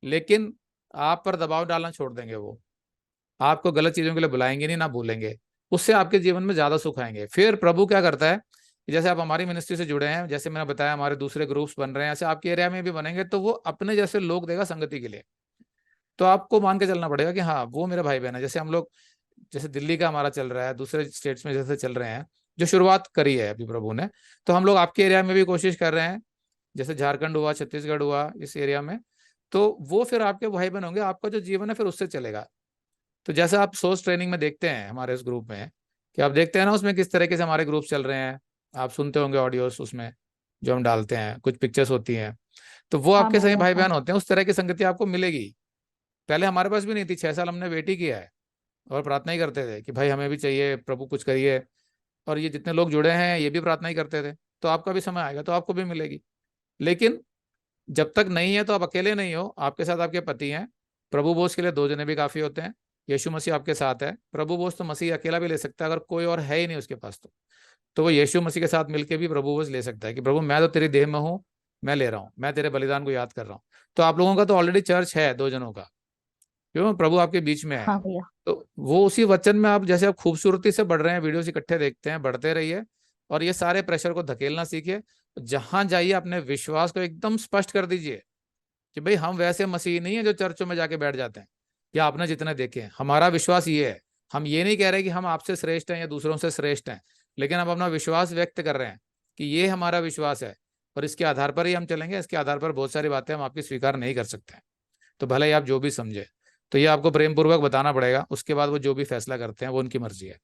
लेकिन आप पर दबाव डालना छोड़ देंगे। वो आपको गलत चीजों के लिए बुलाएंगे नहीं, ना भूलेंगे। उससे आपके जीवन में ज्यादा सुख आएंगे। फिर प्रभु क्या करता है कि जैसे आप हमारी मिनिस्ट्री से जुड़े हैं, जैसे मैंने बताया हमारे दूसरे ग्रुप्स बन रहे हैं, ऐसे आपके एरिया में भी बनेंगे, तो वो अपने जैसे लोग देगा संगति के लिए। तो आपको मान के चलना पड़ेगा कि हाँ वो मेरे भाई बहन है। जैसे हम लोग, जैसे दिल्ली का हमारा चल रहा है, दूसरे स्टेट्स में जैसे चल रहे हैं, जो शुरुआत करी है अभी प्रभु ने, तो हम लोग आपके एरिया में भी कोशिश कर रहे हैं। जैसे झारखंड हुआ, छत्तीसगढ़ हुआ, इस एरिया में, तो वो फिर आपके भाई बहन होंगे। आपका जो जीवन है फिर उससे चलेगा। तो जैसे आप सोर्स ट्रेनिंग में देखते हैं हमारे इस ग्रुप में, कि आप देखते हैं ना उसमें किस तरीके से हमारे ग्रुप चल रहे हैं, आप सुनते होंगे ऑडियोस उसमें जो हम डालते हैं, कुछ पिक्चर्स होती हैं, तो वो हाँ आपके सही भैया, भाई हाँ। बहन होते हैं। उस तरह की संगति आपको मिलेगी। पहले हमारे पास भी नहीं थी, 6 साल हमने वेट ही किया है और प्रार्थना ही करते थे कि भाई हमें भी चाहिए, प्रभु कुछ करिए। और ये जितने लोग जुड़े हैं ये भी प्रार्थना ही करते थे। तो आपका भी समय आएगा तो आपको भी मिलेगी। लेकिन जब तक नहीं है तो आप अकेले नहीं हो, आपके साथ आपके पति हैं। प्रभु बोझ के लिए 2 जने भी काफी होते हैं। यीशु मसीह आपके साथ है। प्रभु बोझ तो मसीह अकेला भी ले सकता है, अगर कोई और है ही नहीं उसके पास तो वो यीशु मसीह के साथ मिलकर भी प्रभु बोझ ले सकता है कि प्रभु मैं तो तेरी देह में हूँ, मैं ले रहा हूँ, मैं तेरे बलिदान को याद कर रहा हूँ। तो आप लोगों का तो ऑलरेडी चर्च है 2 जनों का, क्यों, प्रभु आपके बीच में है। हाँ भैया। तो वो उसी वचन में आप जैसे आप खूबसूरती से बढ़ रहे हैं, वीडियोस इकट्ठे देखते हैं, बढ़ते रहिए। और ये सारे प्रेशर को धकेलना सीखिए। जहां जाइए अपने विश्वास को एकदम स्पष्ट कर दीजिए कि भाई हम वैसे मसीह नहीं है जो चर्चों में जाके बैठ जाते हैं, या आपने जितने देखे हैं। हमारा विश्वास ये है। हम ये नहीं कह रहे कि हम आपसे श्रेष्ठ हैं या दूसरों से श्रेष्ठ हैं, लेकिन हम अपना विश्वास व्यक्त कर रहे हैं कि ये हमारा विश्वास है और इसके आधार पर ही हम चलेंगे। इसके आधार पर बहुत सारी बातें हम आपकी स्वीकार नहीं कर सकते हैं, तो भले ही आप जो भी समझे। तो ये आपको प्रेम पूर्वक बताना पड़ेगा। उसके बाद वो जो भी फैसला करते हैं वो उनकी मर्जी है।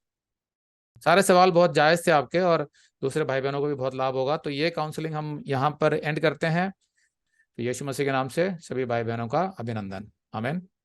सारे सवाल बहुत जायज थे आपके, और दूसरे भाई बहनों को भी बहुत लाभ होगा। तो ये काउंसलिंग हम यहाँ पर एंड करते हैं। तो यीशु मसीह के नाम से सभी भाई बहनों का अभिनंदन। आमीन।